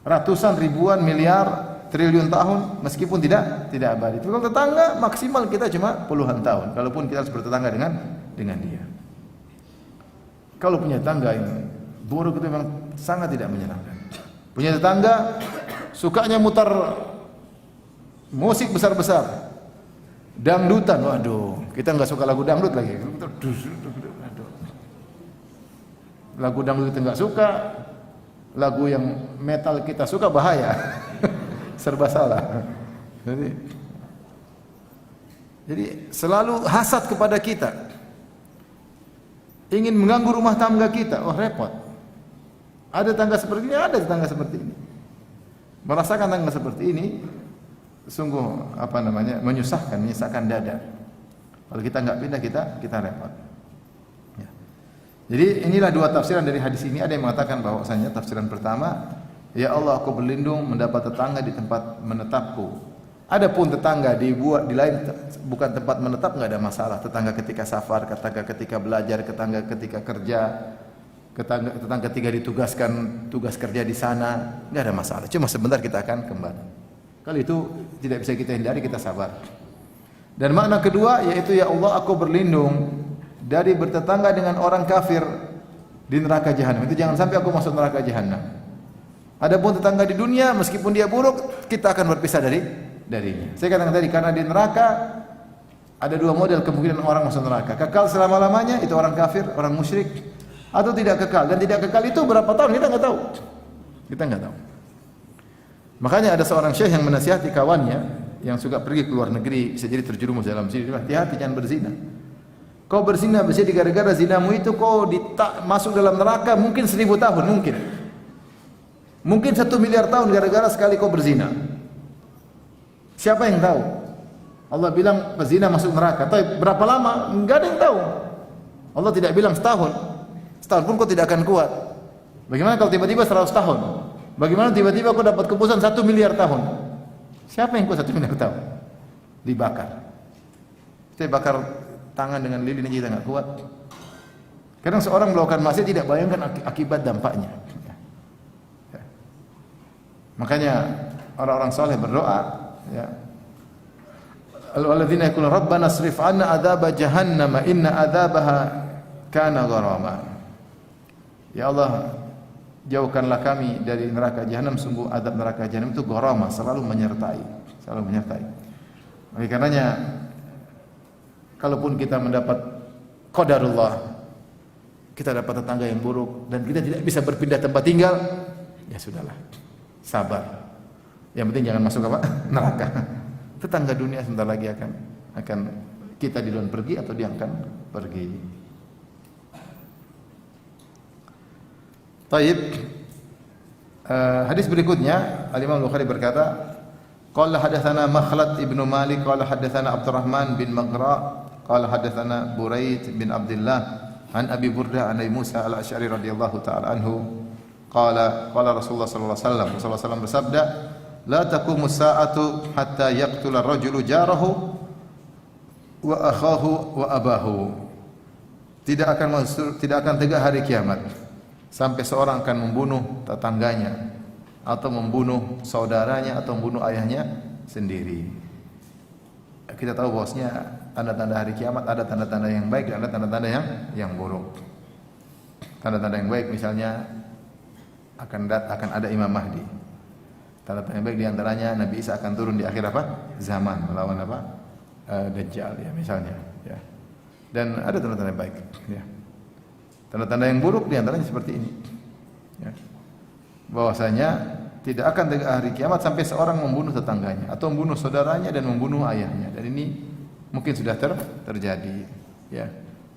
[SPEAKER 1] Ratusan, ribuan, miliar, triliun tahun, meskipun tidak abadi. Tapi kalau tetangga maksimal kita cuma puluhan tahun. Kalaupun kita harus bertetangga dengan dia. Kalau punya tetangga yang buruk itu memang sangat tidak menyenangkan. Punya tetangga sukanya mutar musik besar-besar, dangdutan, waduh, kita nggak suka lagu dangdut lagi. Lagu dangdut kita nggak suka, lagu yang metal kita suka, bahaya. Serba salah. Jadi selalu hasad kepada kita, ingin mengganggu rumah tangga kita. Oh repot. Ada tangga seperti ini, ada tetangga seperti ini. Merasakan tangga seperti ini sungguh menyusahkan dada. Kalau kita enggak pindah, kita repot. Ya. Jadi inilah dua tafsiran dari hadis ini. Ada yang mengatakan bahwasanya tafsiran pertama, ya Allah, aku berlindung mendapat tetangga di tempat menetapku. Adapun tetangga dibuat di lain bukan tempat menetap, enggak ada masalah. Tetangga ketika safar, tetangga ketika belajar, tetangga ketika kerja, tetangga ketika ditugaskan tugas kerja di sana, enggak ada masalah. Cuma sebentar kita akan kembali. Kalau itu tidak bisa kita hindari, kita sabar. Dan makna kedua yaitu ya Allah, aku berlindung dari bertetangga dengan orang kafir di neraka jahanam. Itu jangan sampai aku masuk neraka jahanam. Adapun tetangga di dunia, meskipun dia buruk, kita akan berpisah darinya. Saya katakan tadi, karena di neraka ada dua model kemungkinan orang masuk neraka. Kekal selama-lamanya, itu orang kafir, orang musyrik, atau tidak kekal. Dan tidak kekal itu berapa tahun kita enggak tahu. Kita enggak tahu. Makanya ada seorang syekh yang menasihati kawannya yang suka pergi ke luar negeri, bisa jadi terjerumus dalam zina. Hati-hati, jangan berzina. Kau berzina bisa gara-gara zinamu itu kau masuk dalam neraka mungkin 1000 tahun mungkin. Mungkin 1 miliar tahun gara-gara sekali kau berzina. Siapa yang tahu? Allah bilang pezina masuk neraka. Tapi berapa lama? Enggak ada yang tahu. Allah tidak bilang setahun. Setahun pun kau tidak akan kuat. Bagaimana kalau tiba-tiba 100 tahun? Bagaimana tiba-tiba kau dapat keputusan 1 miliar tahun? Siapa yang kuat 1 miliar tahun? Dibakar. Kita bakar tangan dengan lilin aja kita enggak kuat. Kadang seorang melakukan maksiat tidak bayangkan akibat dampaknya. Makanya orang-orang saleh berdoa, ya. Alladzina yaquluna rabbana asrif 'anna adzaba jahannam inna adzabaha kana gharama. Ya Allah, jauhkanlah kami dari neraka jahanam, sungguh azab neraka jahanam itu gharama, selalu menyertai. Oleh karenanya kalaupun kita mendapat qadarullah, kita dapat tetangga yang buruk dan kita tidak bisa berpindah tempat tinggal, ya sudahlah. Sabar. Yang penting jangan masuk apa? Neraka. Tetangga dunia sebentar lagi akan kita duluan pergi atau dia akan pergi. Taib. Hadis berikutnya Al-Imam Bukhari berkata, qala hadatsana Makhlad ibnu Malik qala hadatsana Abdurrahman bin Maghra qala hadatsana Buraid bin Abdullah an Abi Burdah an Abi Musa al-Asy'ari radhiyallahu taala anhu qala Rasulullah sallallahu alaihi wasallam, Rasulullah SAW bersabda, la taqumu sa'atu hatta yaqtula ar-rajulu jarahu wa akhahu wa abahu. Tidak akan tegak hari kiamat sampai seorang akan membunuh tetangganya atau membunuh saudaranya atau membunuh ayahnya sendiri. Kita tahu bahwasanya tanda-tanda hari kiamat ada tanda-tanda yang baik dan ada tanda-tanda yang buruk. Tanda-tanda yang baik misalnya akan ada Imam Mahdi. Tanda-tanda yang baik diantaranya Nabi Isa akan turun di akhir zaman melawan Dajjal ya misalnya ya. Dan ada tanda-tanda baik ya. Tanda-tanda yang buruk di antaranya seperti ini ya. Bahwasanya tidak akan tegak hari kiamat sampai seorang membunuh tetangganya atau membunuh saudaranya dan membunuh ayahnya. Dan ini mungkin sudah terjadi ya.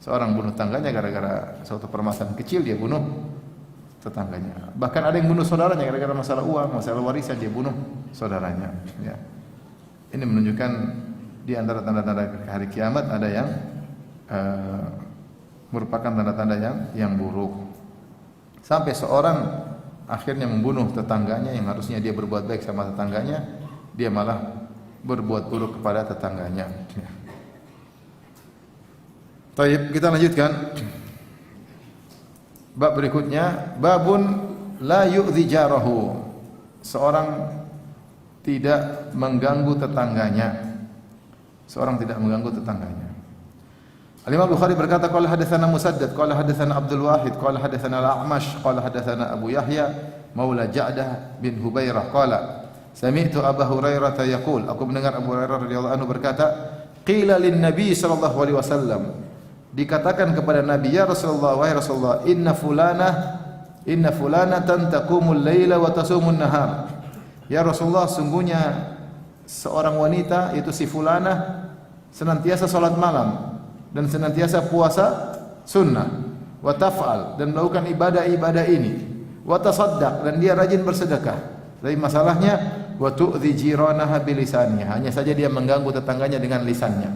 [SPEAKER 1] Seorang bunuh tetangganya gara-gara suatu permasalahan kecil, dia bunuh tetangganya. Bahkan ada yang bunuh saudaranya gara-gara masalah uang, masalah warisan, dia bunuh saudaranya ya. Ini menunjukkan di antara tanda-tanda hari kiamat ada yang merupakan tanda-tanda yang buruk. Sampai seorang akhirnya membunuh tetangganya yang harusnya dia berbuat baik sama tetangganya, dia malah berbuat buruk kepada tetangganya. Baik, kita lanjutkan. Bab berikutnya, babun la yu'dhi jarahu. Seorang tidak mengganggu tetangganya. Seorang tidak mengganggu tetangganya. Al-Imam Bukhari berkata, qala hadatsana Musaddad, qala hadatsana Abdul Wahid, qala hadatsana Al-A'mash, qala hadatsana Abu Yahya, Maula Ja'dah bin Hubairah, qala sami'tu Abu Hurairah yaqul, aku mendengar Abu Hurairah radhiyallahu anhu berkata, qila lin Nabi sallallahu alaihi wasallam, dikatakan kepada Nabi, ya Rasulullah, wahai Rasulullah, inna fulanatan taqumul laila wa tasumun nahar. Ya Rasulullah, sungguhnya seorang wanita, yaitu si fulanah, senantiasa salat malam dan senantiasa puasa sunnah, wa taf'al, dan melakukan ibadah-ibadah ini, wa tasaddaq, dan dia rajin bersedekah. Tapi masalahnya wa tu'dhi jiranaha bilisaniha, hanya saja dia mengganggu tetangganya dengan lisannya.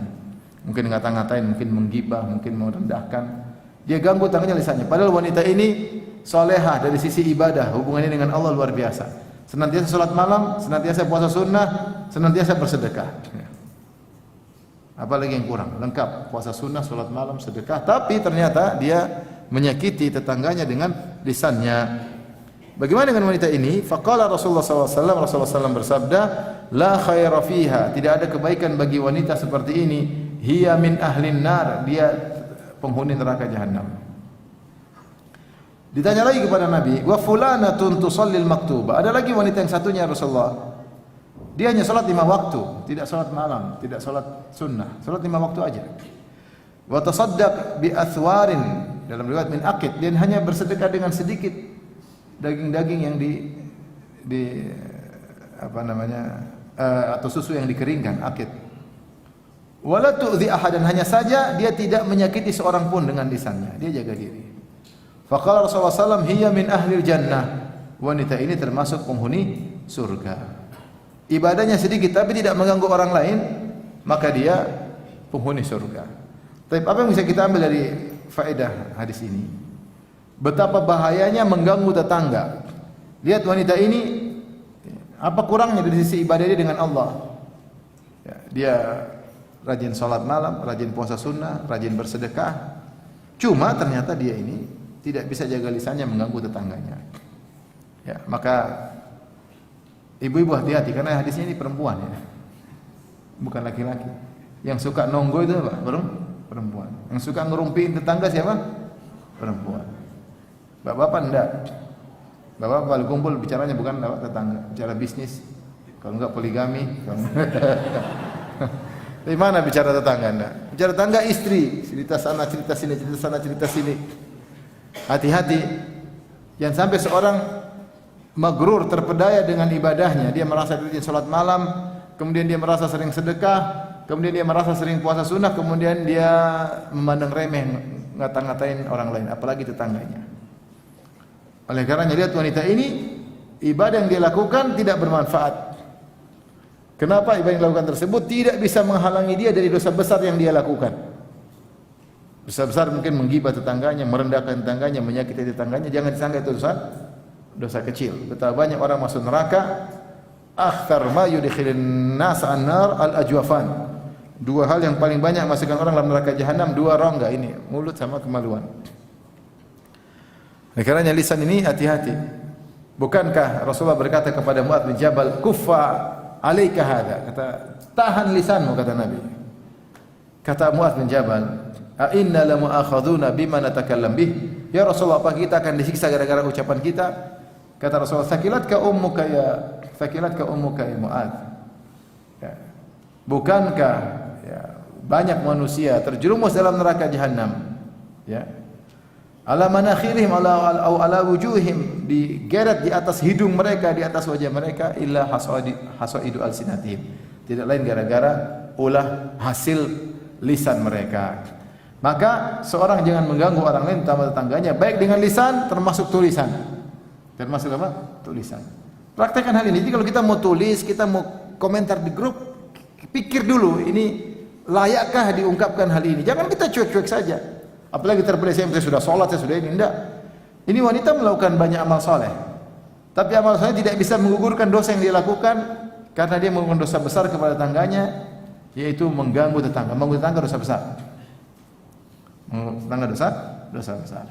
[SPEAKER 1] Mungkin ngata-ngatain, mungkin menggibah, mungkin merendahkan. Dia ganggu tetangganya lisannya. Padahal wanita ini salehah dari sisi ibadah, hubungannya dengan Allah luar biasa. Senantiasa salat malam, senantiasa puasa sunnah, senantiasa bersedekah. Apalagi yang kurang? Lengkap, puasa sunnah, salat malam, sedekah. Tapi ternyata dia menyakiti tetangganya dengan lisannya. Bagaimana dengan wanita ini? Faqala Rasulullah SAW, Rasulullah SAW bersabda, la khaira fiha, tidak ada kebaikan bagi wanita seperti ini. Hiya min ahlin nar, dia penghuni neraka jahanam. Ditanya lagi kepada Nabi, wa fulanatun tusallil maktubah. Ada lagi wanita yang satunya Rasulullah. Dia hanya salat 5 waktu, tidak salat malam, tidak salat sunnah, salat 5 waktu aja. Wa tasaddaq bi athwarin, dalam riwayat min aqid, dia hanya bersedekah dengan sedikit daging-daging yang di apa namanya atau susu yang dikeringkan, aqid. Wala tu'dhi ahadan, hanya saja dia tidak menyakiti seorang pun dengan lisannya, dia jaga diri. Faqala Rasulullah SAW, hiya min ahlil jannah, wanita ini termasuk penghuni surga. Ibadahnya sedikit tapi tidak mengganggu orang lain, maka dia penghuni surga. Tapi apa yang bisa kita ambil dari faedah hadis ini? Betapa bahayanya mengganggu tetangga. Lihat wanita ini, apa kurangnya dari sisi ibadah dia dengan Allah? Ya, dia rajin salat malam, rajin puasa sunnah, rajin bersedekah. Cuma ternyata dia ini tidak bisa jaga lisannya, mengganggu tetangganya. Ya, maka ibu-ibu hati-hati, karena hadisnya ini perempuan ya, bukan laki-laki. Yang suka nonggo itu apa? Perempuan. Yang suka ngerumpiin tetangga siapa? Perempuan. Bapak-bapak enggak. Bapak kalau kumpul bicaranya bukan lewat tetangga, bicara bisnis. Kalau enggak poligami. Dari mana bicara tetangga enggak? Bicara tetangga istri, cerita sana, cerita sini, cerita sana, cerita sini. Hati-hati, jangan sampai seorang magrur, terpedaya dengan ibadahnya. Dia merasa rajin salat malam, kemudian dia merasa sering sedekah, kemudian dia merasa sering puasa sunnah, kemudian dia memandang remeh, ngata-ngatain orang lain, apalagi tetangganya. Oleh karenanya lihat wanita ini, ibadah yang dia lakukan tidak bermanfaat. Kenapa ibadah yang dilakukan tersebut tidak bisa menghalangi dia dari dosa besar yang dia lakukan? Dosa besar mungkin menggibah tetangganya, merendahkan tetangganya, menyakiti tetangganya. Jangan disangka itu dosa kecil. Betapa banyak orang masuk neraka. Akthar ma yudkhilun nas an-nar al-ajwafan. Dua hal yang paling banyak masukkan orang dalam neraka jahanam, dua rongga ini, mulut sama kemaluan. Karena lisan ini hati-hati. Bukankah Rasulullah berkata kepada Mu'adz bin Jabal, "Kuffa 'alaika hadza." Kata, "Tahan lisanmu," kata Nabi. Kata Mu'adz bin Jabal, "A inna la mu'akhadzuna bima natakallam bih?" Ya Rasulullah, apa kita akan disiksa gara-gara ucapan kita? Kata Rasulullah, "Sakilatka ummuka ya Mu'adz." Ya. Bukankah ya, banyak manusia terjerumus dalam neraka jahanam. Ya. Ala manakhirihim ala wujuhihim, digeret di atas hidung mereka, di atas wajah mereka, illa hasaidu alsinatihim. Tidak lain gara-gara ulah hasil lisan mereka. Maka seorang jangan mengganggu orang lain, terutama tetangganya, baik dengan lisan termasuk tulisan. Termasuk apa? Tulisan. Praktekkan hal ini. Jadi kalau kita mau tulis, kita mau komentar di grup, pikir dulu ini layakkah diungkapkan hal ini. Jangan kita cuek-cuek saja. Apalagi terpilih saya sudah sholat, saya sudah ini. Tidak. Ini wanita melakukan banyak amal soleh. Tapi amal soleh tidak bisa menggugurkan dosa yang dia lakukan, karena dia melakukan dosa besar kepada tetangganya, yaitu mengganggu tetangga. Mengganggu tetangga dosa besar. Mengganggu tetangga dosa besar.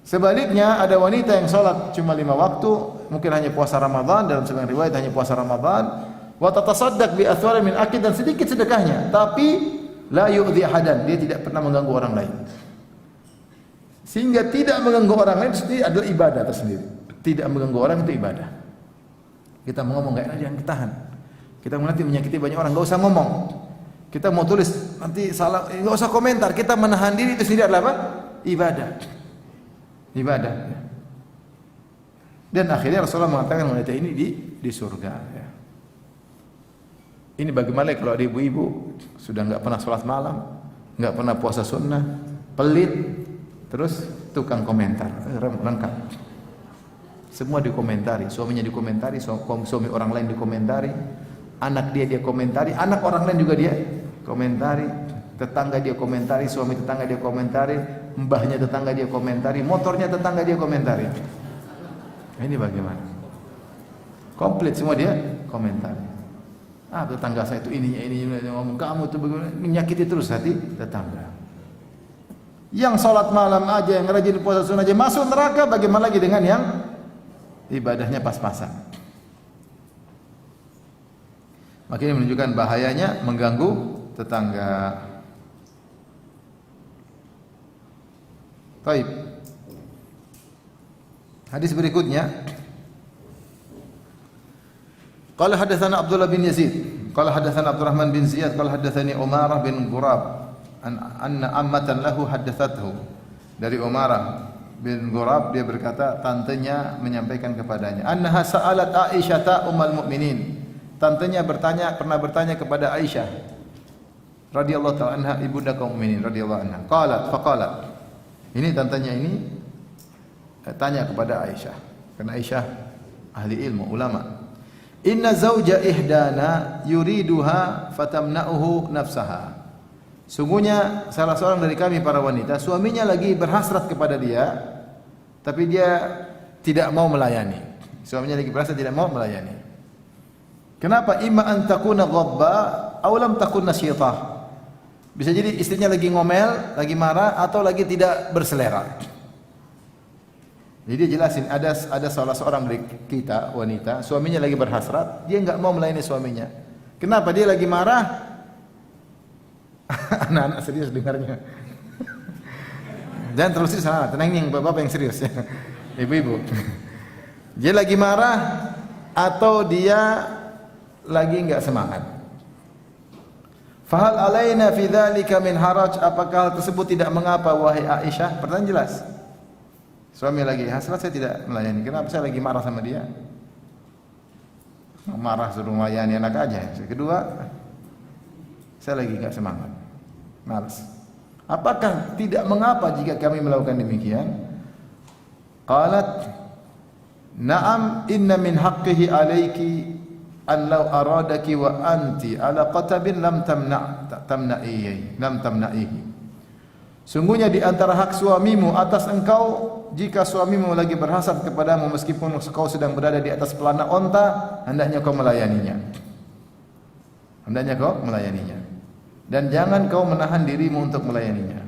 [SPEAKER 1] Sebaliknya ada wanita yang sholat cuma 5 waktu, mungkin hanya puasa Ramadan, dalam sebagian riwayat hanya puasa Ramadan, wa tatasaddaq bi athwar min akid, dan sedikit sedekahnya, tapi la yu'dhi ahadan, dia tidak pernah mengganggu orang lain. Sehingga tidak mengganggu orang lain sendiri adalah ibadah tersendiri. Tidak mengganggu orang itu ibadah. Kita mau ngomong enggak enak, jangan ketahan. Kita mau nanti menyakiti banyak orang, enggak usah ngomong. Kita mau tulis nanti salah, enggak usah komentar. Kita menahan diri itu sendiri adalah apa? Ibadah. Ibadah. Dan akhirnya Rasulullah mengatakan wanita ini di surga. Ya. Ini bagaimana kalau ada ibu-ibu sudah enggak pernah sholat malam, enggak pernah puasa sunnah, pelit, terus tukang komentar, lengkap. Semua dikomentari, suaminya dikomentari, suami orang lain dikomentari, anak dia komentari, anak orang lain juga dia komentari, tetangga dia komentari, suami tetangga dia komentari, mbahnya tetangga dia komentari, motornya tetangga dia komentari. Ini bagaimana? Komplit semua dia komentari. Ah, tetangga saya itu ini ngomong kamu tuh bagaimana, menyakiti terus hati tetangga. Yang salat malam aja, yang rajin puasa sunnah aja masuk neraka, bagaimana lagi dengan yang ibadahnya pas-pasan? Maka ini menunjukkan bahayanya mengganggu tetangga. Baik. Hadis berikutnya. Qala hadatsana Abdullah bin Yazid, qala hadatsana Abdurrahman bin Ziyad, qala hadatsani Umarah bin Ghurab anna ammatan lahu haddathathu. Dari Umarah bin Ghurab dia berkata tantenya menyampaikan kepadanya, annaha sa'alat Aisyah ummul mukminin. Tantenya pernah bertanya kepada Aisyah radhiyallahu ta'ala anha, ibunda kaum mukminin radhiyallahu anha. Faqalat. Ini tantenya ini tanya kepada Aisyah, karena Aisyah ahli ilmu, ulama. Inna zauja ihdana yuriduha fatamna'uhu nafsaha. Sungguhnya salah seorang dari kami para wanita, suaminya lagi berhasrat kepada dia, tapi dia tidak mau melayani. Suaminya lagi berhasrat tidak mau melayani. Kenapa? Imma an takuna ghadba aw lam takun nasyitah. Bisa jadi istrinya lagi ngomel, lagi marah, atau lagi tidak berselera. Jadi dia jelasin, ada salah seorang dari kita wanita, suaminya lagi berhasrat, dia enggak mau melayani suaminya. Kenapa? Dia lagi marah. Anak-anak serius dengarnya. Jangan terus serius, tenang nih bapak yang serius ya. Ibu-ibu. Dia lagi marah atau dia lagi enggak semangat. Fahal alaina fi dzalika min haraj? Apakah hal tersebut tidak mengapa wahai Aisyah? Pertanyaan jelas. Suami lagi hasrat, saya tidak melayani. Kenapa? Saya lagi marah sama dia. Marah suruh melayani anak aja. Kedua, saya lagi enggak semangat, malas. Apakah tidak mengapa jika kami melakukan demikian? Qalat, na'am, inna min haqqihi alayki an law aradaki wa anti ala qatabin lam tamna'ihi. Sungguhnya di antara hak suamimu atas engkau, jika suamimu lagi berhasrat kepadamu meskipun kau sedang berada di atas pelana onta, hendaknya kau melayaninya. Hendaknya kau melayaninya. Dan jangan kau menahan dirimu untuk melayaninya.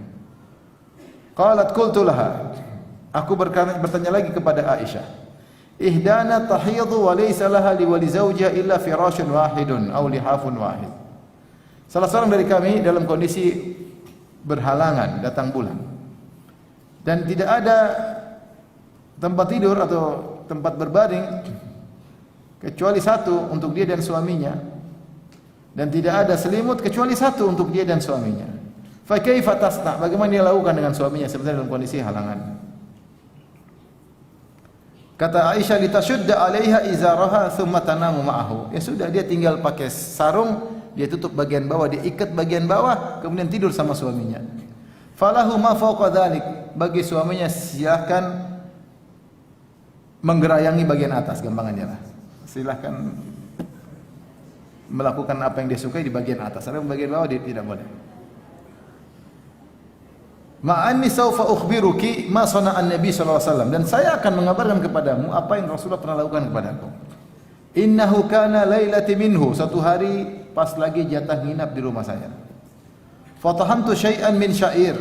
[SPEAKER 1] Qalat qultu laha, aku bertanya lagi kepada Aisyah, ihdana tahidhu wa laysa laha li wali zawjiha illa firashun wahidun aw lihafun wahid. Salah seorang dari kami dalam kondisi berhalangan datang bulan dan tidak ada tempat tidur atau tempat berbaring kecuali satu untuk dia dan suaminya. dan tidak ada selimut kecuali satu untuk dia dan suaminya. Fa kaifa tasna? Bagaimana dia lakukan dengan suaminya sebenarnya dalam kondisi halangan? Kata Aisyah, litashudda 'alaiha izaraha thumma tanamu ma'ahu. Ya sudah, dia tinggal pakai sarung, dia tutup bagian bawah, dia ikat bagian bawah, kemudian tidur sama suaminya. Falahu ma fawqa dzalik. Bagi suaminya silakan menggerayangi bagian atas, gampangannya lah. Silakan melakukan apa yang dia sukai di bagian atas. Ada bagian bawah dia tidak boleh. Ma'anni saufa ukhbiruki ma sana'an Nabi sallallahu alaihi wasallam, dan saya akan mengabarkan kepadamu apa yang Rasulullah pernah lakukan kepadaku. Innahu kana lailati minhu, satu hari pas lagi jatah nginap di rumah saya. Fatahamtu syai'an min sya'ir,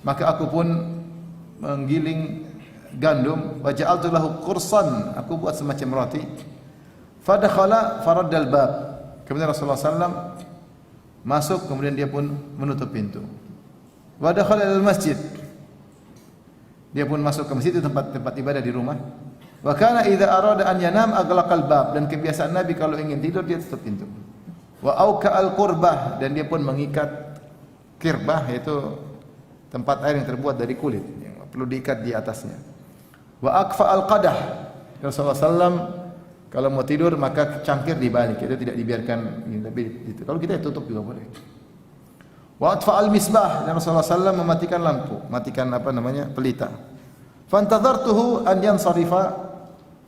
[SPEAKER 1] maka aku pun menggiling gandum, wa ja'altu lahu qursan, aku buat semacam roti. Fadakhala faraddal bab, kemudian Rasulullah sallam masuk, kemudian dia pun menutup pintu. Wa dakhala al masjid, dia pun masuk ke masjid, itu tempat ibadah di rumah. Wa kana idza arada an yanam aghlaqal bab, dan kebiasaan Nabi kalau ingin tidur dia tutup pintu. Wa auka al qurbah, dan dia pun mengikat kirbah, yaitu tempat air yang terbuat dari kulit yang perlu diikat di atasnya. Wa akfa al qadah, Rasulullah sallam kalau mau tidur maka cangkir dibalik, itu tidak dibiarkan tapi itu. Kalau kita tutup juga boleh. Wa atfa al misbah, dan Rasulullah sallam mematikan lampu, matikan pelita. Fantadhartuhu an yansarifa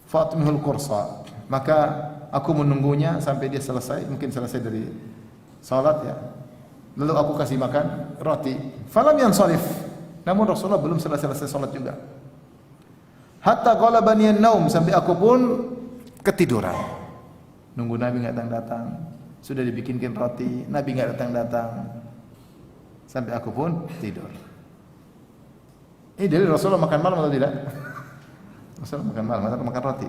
[SPEAKER 1] fatimul qursa, maka aku menunggunya sampai dia selesai, mungkin selesai dari salat ya. Lalu aku kasih makan roti. Falam yansarif, namun Rasulullah belum selesai salat juga. Hatta ghalabani an-naum, sampai aku pun ketiduran. Nunggu Nabi enggak datang. Sudah dibikinkan roti, Nabi enggak datang. Sampai aku pun tidur. Ini dari Rasulullah makan malam atau tidak? Rasulullah makan malam atau makan roti?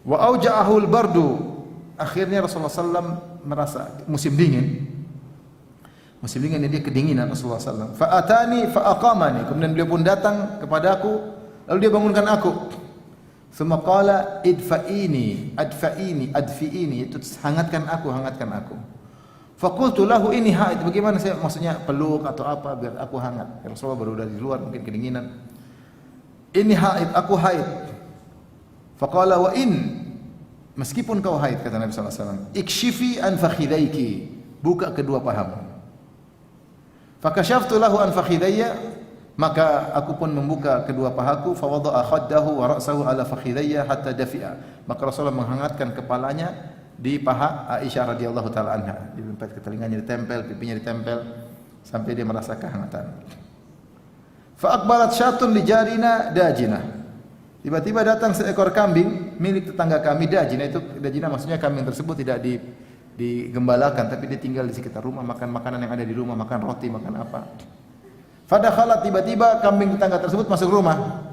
[SPEAKER 1] Wa auja'ahu al-bardu. Akhirnya Rasulullah sallam merasa musim dingin. Musim dingin dia kedinginan Rasulullah sallam. Fa atani fa aqamani. Kemudian beliau pun datang kepadaku, lalu dia bangunkan aku. Thumma qala adfi'ini, itu hangatkan aku. Faqultu lahu inni haid, bagaimana saya maksudnya peluk atau apa biar aku hangat. Ya, Rasulullah baru dari luar mungkin kedinginan. Inni haid, aku haid. Faqala wa in, meskipun kau haid, kata Nabi sallallahu alaihi wasallam, ikshifi an fakhidaiki, buka kedua pahamu. Fakashaftu lahu an fakhidayya, maka aku pun membuka kedua pahaku. Fa wada'a khaddahu wa ra'sahu ala fakhidayya hatta dafi'a, maka Rasulullah menghangatkan kepalanya di paha Aisyah radhiyallahu taala anha, dilempet ke telinganya, ditempel, pipinya ditempel sampai dia merasa kehangatan. Fa aqbalat syatun li jarina dajina, tiba-tiba datang seekor kambing milik tetangga kami. Dajina itu, dajina maksudnya kambing tersebut tidak digembalakan, tapi dia tinggal di sekitar rumah, makan makanan yang ada di rumah, makan roti, makan apa. Fadakhalat, tiba-tiba kambing tetangga tersebut masuk rumah.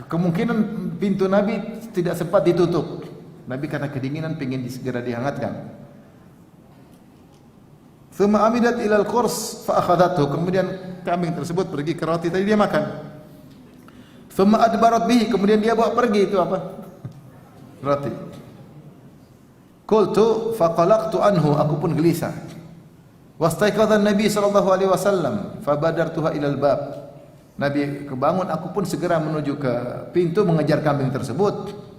[SPEAKER 1] Kemungkinan pintu Nabi tidak sempat ditutup. Nabi karena kedinginan ingin segera dihangatkan. Thumma amidat ilal qurs fa akhadathu, kemudian kambing tersebut pergi ke roti tadi dia makan. Thumma adbarat bihi, kemudian dia bawa pergi itu apa? Roti. Qultu fa qalaqtu anhu, aku pun gelisah. Wastaiqadha an-nabi sallallahu alaihi wasallam fa badartuha ilal bab. Nabi kebangun, aku pun segera menuju ke pintu mengejar kambing tersebut.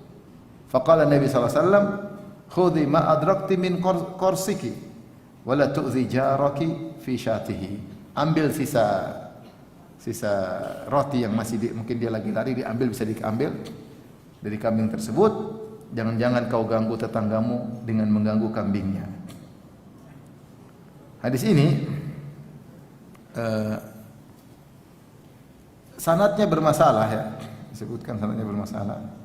[SPEAKER 1] Faqala Nabi sallallahu alaihi wasallam, khudhi ma adrakti min qorsiki wa la tu'zi jaraki fi syatihi. Ambil sisa roti yang masih mungkin dia lagi lari, diambil, bisa diambil dari kambing tersebut. Jangan-jangan kau ganggu tetanggamu dengan mengganggu kambingnya. Hadis ini sanadnya bermasalah ya. Disebutkan sanadnya bermasalah.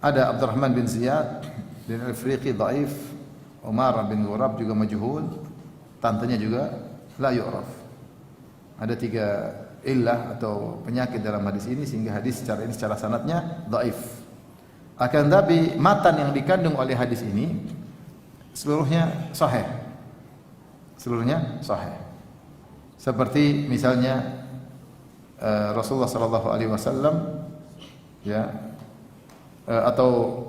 [SPEAKER 1] Ada Abdurrahman bin Ziyad bin Al-Afriqi dhaif, Umar bin Ghurab juga majhul, tantenya juga la yu'raf. Ada 3 illah atau penyakit dalam hadis ini sehingga hadis secara sanadnya dhaif. Akan tapi matan yang dikandung oleh hadis ini seluruhnya sahih. Seluruhnya sahih. Seperti misalnya Rasulullah sallallahu alaihi wasallam ya atau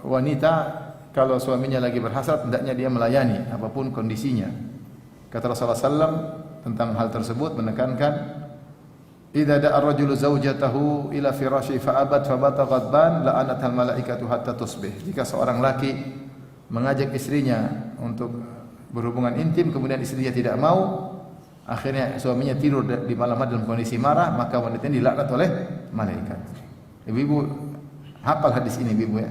[SPEAKER 1] wanita kalau suaminya lagi berhasrat hendaknya dia melayani apapun kondisinya. Kata Rasulullah SAW tentang hal tersebut menekankan, idza da'a ar-rajulu zawjatahu ila firasyi fa'abat fabata ghadban la'anatal malaikatu hatta tusbih. Jika seorang laki mengajak istrinya untuk berhubungan intim kemudian istrinya tidak mau, akhirnya suaminya tidur di malam hari dalam kondisi marah, maka wanita ini dilaknat oleh malaikat. Ibu-ibu hafal hadis ini ibu ya.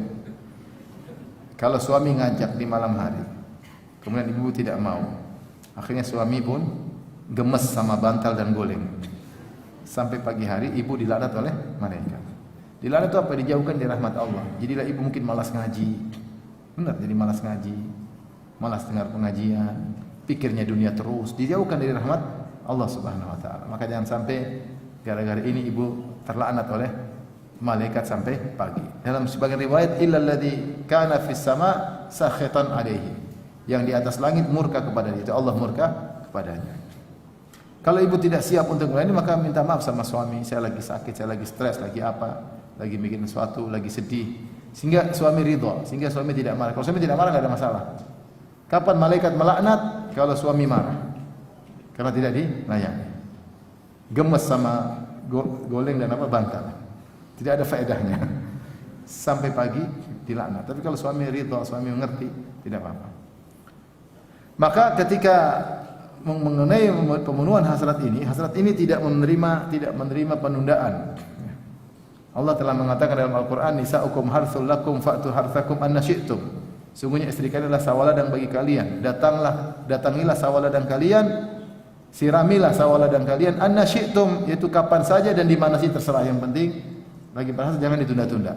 [SPEAKER 1] Kalau suami ngajak di malam hari, kemudian ibu tidak mau, akhirnya suami pun gemes sama bantal dan goleng. Sampai pagi hari ibu dilaknat oleh malaikat. Dilaknat itu apa? Dijauhkan dari rahmat Allah. Jadilah ibu mungkin malas ngaji. Benar, jadi malas ngaji, malas dengar pengajian, pikirnya dunia terus, dijauhkan dari rahmat Allah Subhanahu wa taala. Maka jangan sampai gara-gara ini ibu terlaknat oleh malaikat sampai pagi. Dalam sebagian riwayat illal ladzi kana fis sama sakhitan alaihi. Yang di atas langit murka kepada dia, itu Allah murka kepadanya. Kalau ibu tidak siap untuk melayani maka minta maaf sama suami, saya lagi sakit, saya lagi stres, lagi apa, lagi mikirin sesuatu, lagi sedih. Sehingga suami ridha, sehingga suami tidak marah. Kalau suami tidak marah enggak ada masalah. Kapan malaikat melaknat? Kalau suami marah. Karena tidak dilayani. Gemes sama goleng dan apa bantal. Tidak ada faedahnya. Sampai pagi dilaknat. Tapi kalau suami ridha, suami mengerti, tidak apa-apa. Maka ketika mengenai pemenuhan hasrat ini tidak menerima penundaan. Allah telah mengatakan dalam Al-Qur'an, nisa'ukum harthul lakum fa'tu harthakum anna syi'tum. Sungguhnya istri kalian adalah sawaladang bagi kalian. Datangilah sawaladang kalian, siramilah sawaladang kalian anna syi'tum, yaitu kapan saja dan di mana sih terserah. Yang penting lagi berhasrat jangan ditunda-tunda.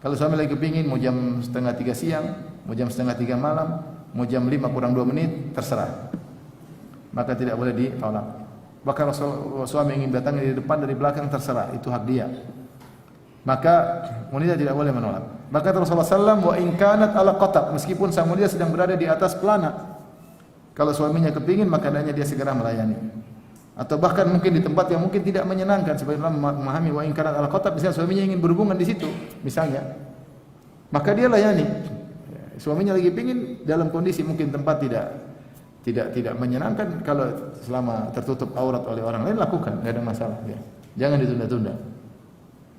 [SPEAKER 1] Kalau suami lagi kepingin mau jam 2:30 siang, mau jam 2:30 malam, mau jam 5 kurang 2 menit, terserah. Maka tidak boleh ditolak. Bahkan suami ingin datang dari depan dari belakang, terserah, itu hak dia. Maka wanita tidak boleh menolak. Maka Rasulullah SAW, wa in kanat ala qatab, meskipun sang wanita sedang berada di atas pelana, kalau suaminya kepingin maka hendaknya dia segera melayani. Atau bahkan mungkin di tempat yang mungkin tidak menyenangkan, sebagaimana memahami wa in kanat ala qatab, misalnya suaminya ingin berhubungan di situ, misalnya, maka dia layani. Suaminya lagi pingin dalam kondisi mungkin tempat tidak menyenangkan, kalau selama tertutup aurat oleh orang lain lakukan, enggak ada masalah ya. Jangan ditunda-tunda.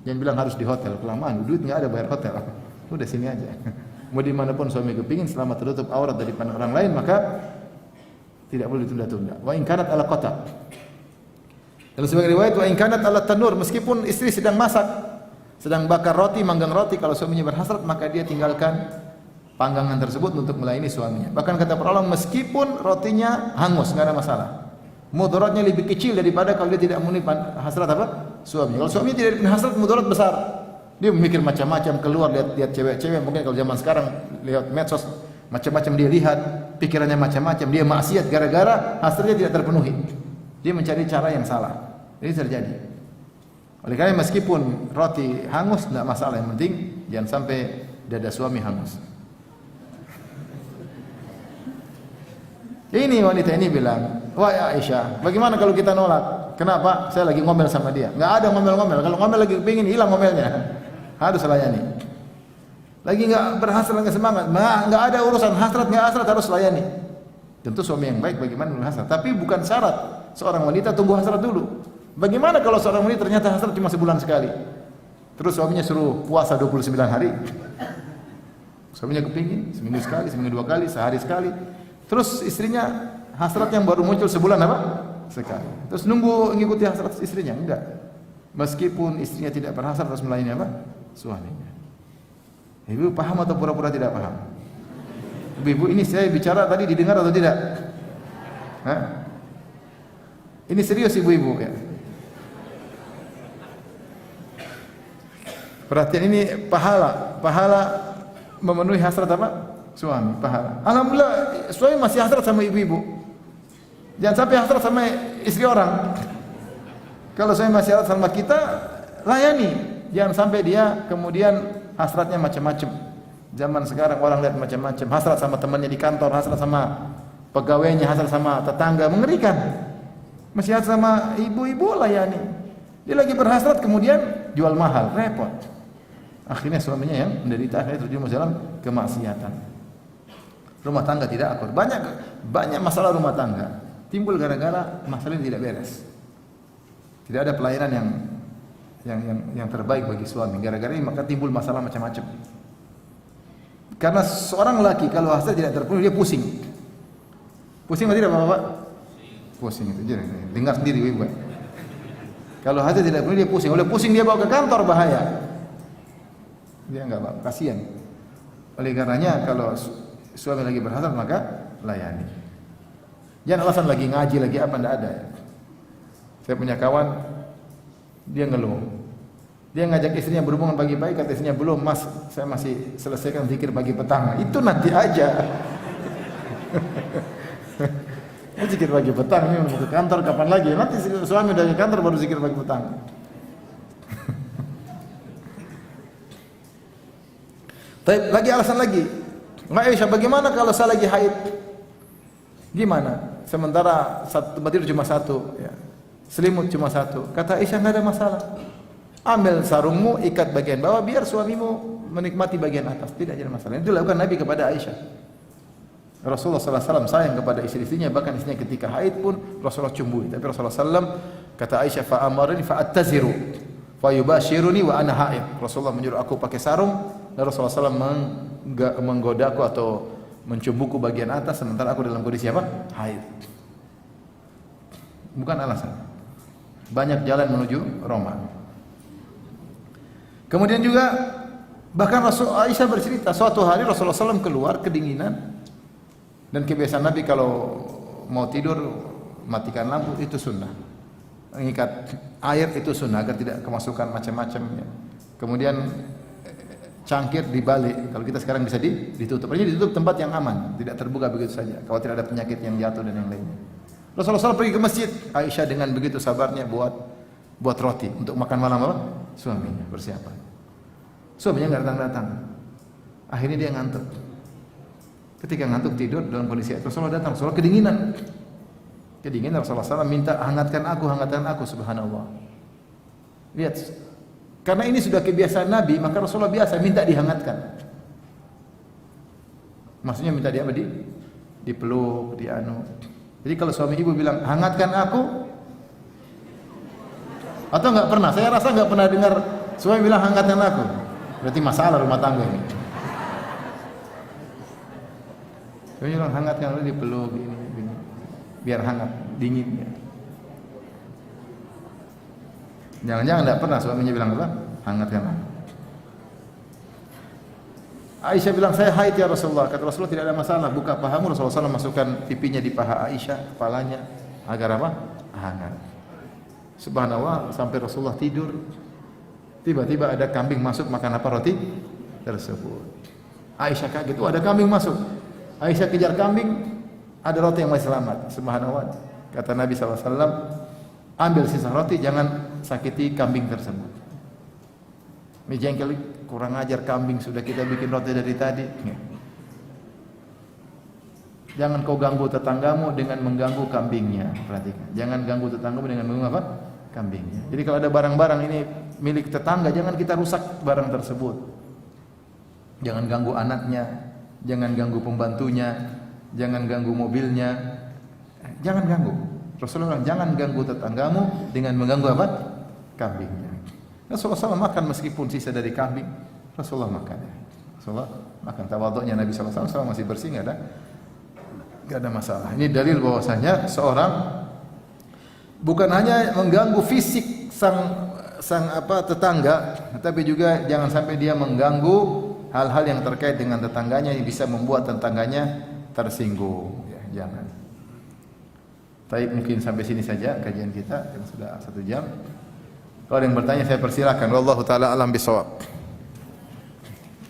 [SPEAKER 1] Jangan bilang harus di hotel, kelamaan, duit enggak ada bayar hotel. Udah sini aja. Mau di manapun suami kepingin selama tertutup aurat dari pandang orang lain, maka tidak boleh ditunda-tunda. Wa in kanat ala qatab. Dalam sebagian riwayat wa in kanat ala tanur, meskipun istri sedang masak, sedang bakar roti, manggang roti, kalau suaminya berhasrat maka dia tinggalkan panggangan tersebut untuk melayani suaminya. Bahkan kata para ulama, meskipun rotinya hangus enggak ada masalah. Mudaratnya lebih kecil daripada kalau dia tidak memenuhi hasrat apa? Suaminya. Kalau suaminya tidak memenuhi hasrat, mudarat besar. Dia memikir macam-macam, keluar lihat cewek-cewek, mungkin kalau zaman sekarang lihat medsos macam-macam dia lihat, pikirannya macam-macam, dia maksiat gara-gara hasratnya tidak terpenuhi. Dia mencari cara yang salah. Ini terjadi. Oleh karena meskipun roti hangus tidak masalah, yang penting jangan sampai dada suami hangus. Ini wanita ini bilang, wahai Aisyah, bagaimana kalau kita nolak? Kenapa? Saya lagi ngomel sama dia. Enggak ada ngomel-ngomel. Kalau ngomel lagi kepingin, hilang ngomelnya. Harus layani. Lagi enggak berhasrat, enggak semangat. Enggak ada urusan hasrat, enggak hasrat, harus layani. Tentu suami yang baik bagaimana hasrat. Tapi bukan syarat seorang wanita tumbuh hasrat dulu. Bagaimana kalau seorang wanita ternyata hasrat cuma sebulan sekali? Terus suaminya suruh puasa 29 hari. Suaminya kepingin, seminggu sekali, seminggu 2 kali, sehari sekali. Terus istrinya hasrat yang baru muncul sebulan apa? Sekali. Terus nunggu mengikuti hasrat istrinya? Enggak. Meskipun istrinya tidak berhasrat harus melayani apa? Suaminya. Ibu paham atau pura-pura tidak paham? Ibu, ini saya bicara tadi didengar atau tidak? Hah? Ini serius ibu-ibu ya. Perhatian, ini pahala memenuhi hasrat apa? Suami, pahala. Alhamdulillah suami masih hasrat sama ibu-ibu. Jangan sampai hasrat sama istri orang. Kalau suami masih hasrat sama kita, layani. Jangan sampai dia kemudian hasratnya macam-macam. Zaman sekarang orang lihat macam-macam. Hasrat sama temannya di kantor, hasrat sama pegawainya, hasrat sama tetangga, mengerikan. Masih hasrat sama ibu-ibu, layani. Dia lagi berhasrat kemudian jual mahal, repot. Akhirnya suaminya yang menderita, akhirnya terjerumus dalam kemaksiatan. Rumah tangga tidak akur. Banyak masalah rumah tangga timbul gara-gara masalah yang tidak beres. Tidak ada pelayanan yang terbaik bagi suami. Gara-gara ini maka timbul masalah macam-macam. Karena seorang laki kalau hasrat tidak terpenuhi dia pusing. Pusing atau tidak Bapak? Pusing itu. Jadi dengar sendiri Ibu. Kalau hasrat tidak terpenuhi dia pusing. Oleh pusing dia bawa ke kantor bahaya. Dia enggak Bapak, kasihan. Oleh karenanya kalau suami lagi berhasrat maka layani. Jangan alasan lagi ngaji lagi apa enggak ada. Saya punya kawan dia ngeluh. Dia ngajak istrinya berhubungan pagi-pagi, kata istrinya belum Mas, saya masih selesaikan zikir pagi petang. Itu nanti aja. Zikir pagi petang ini mau ke kantor kapan lagi? Nanti suami udah ke kantor baru zikir pagi petang. Tapi lagi alasan lagi. Mbak Aisyah, bagaimana kalau saya lagi haid? Gimana? Sementara tempat tidur cuma satu, ya. Selimut cuma satu. Kata Aisyah, enggak ada masalah. Ambil sarungmu, ikat bagian bawah, biar suamimu menikmati bagian atas. Tidak ada masalah. Itu dilakukan Nabi kepada Aisyah. Rasulullah SAW sayang kepada istri-istrinya, bahkan istrinya ketika haid pun Rasulullah cumbui. Tapi Rasulullah SAW kata Aisyah, fa'amarni fa'attaziru fayubashiruni wa ana haid. Rasulullah menyuruh aku pakai sarung, dan Rasulullah SAW menggodaku atau mencumbuku bagian atas sementara aku dalam kondisi apa? Haid. Bukan alasan. Banyak jalan menuju Roma. Kemudian juga bahkan Aisyah bercerita suatu hari Rasulullah SAW keluar kedinginan, dan kebiasaan Nabi kalau mau tidur matikan lampu itu sunnah. Mengikat air itu sunnah agar tidak kemasukan macam-macam. Kemudian cangkir dibalik. Kalau kita sekarang bisa ditutup. Artinya ditutup tempat yang aman, tidak terbuka begitu saja. Kalau tidak ada penyakit yang jatuh dan yang lainnya. Rasulullah SAW pergi ke masjid. Aisyah dengan begitu sabarnya buat roti untuk makan malam apa? Suaminya persiapan. Suaminya nggak datang. Akhirnya dia ngantuk. Ketika ngantuk tidur dalam kondisi itu Rasulullah datang. Rasulullah kedinginan. Rasulullah SAW minta hangatkan aku, subhanallah. Lihat. Karena ini sudah kebiasaan Nabi, maka Rasulullah biasa minta dihangatkan. Maksudnya minta dia apa? Dipeluk, dianu. Jadi kalau suami ibu bilang hangatkan aku, atau enggak pernah? Saya rasa enggak pernah dengar suami bilang hangatkan aku. Berarti masalah rumah tangga ini. Suami bilang hangatkan aku, dipeluk ini. Biar hangat, dingin ya. Jangan-jangan enggak pernah suaminya bilang apa? Hangatkan aku. Aisyah bilang, saya haid ya Rasulullah. Kata Rasulullah, tidak ada masalah, buka pahamu. Rasulullah SAW masukkan pipinya di paha Aisyah, kepalanya, agar apa? Hangat. Subhanallah, sampai Rasulullah tidur, tiba-tiba ada kambing masuk makan apa roti tersebut. Aisyah kaget, ada kambing masuk. Aisyah kejar kambing, ada roti yang masih selamat. Subhanallah. Kata Nabi SAW, ambil sisa roti, jangan sakiti kambing tersebut. Ini jengkel, kurang ajar kambing, sudah kita bikin roti dari tadi. Jangan kau ganggu tetanggamu dengan mengganggu kambingnya. Perhatikan, jangan ganggu tetanggamu dengan mengganggu apa? Kambingnya. Jadi kalau ada barang-barang ini milik tetangga, jangan kita rusak barang tersebut. Jangan ganggu anaknya, jangan ganggu pembantunya, jangan ganggu mobilnya. Jangan ganggu. Rasulullah bilang, jangan ganggu tetanggamu dengan mengganggu apa? Kambingnya. Rasulullah SAW makan meskipun sisa dari kambing, Rasulullah makan. Rasulullah makan. Tawaduknya Nabi SAW masih bersih, enggak ada masalah. Ini dalil bahwasanya seorang bukan hanya mengganggu fisik sang tetangga, tetapi juga jangan sampai dia mengganggu hal-hal yang terkait dengan tetangganya yang bisa membuat tetangganya tersinggung. Ya, jangan. Baik, mungkin sampai sini saja kajian kita, yang sudah 1 jam. Kalau ada yang bertanya saya persilakan. Wallahu taala alam bisawab.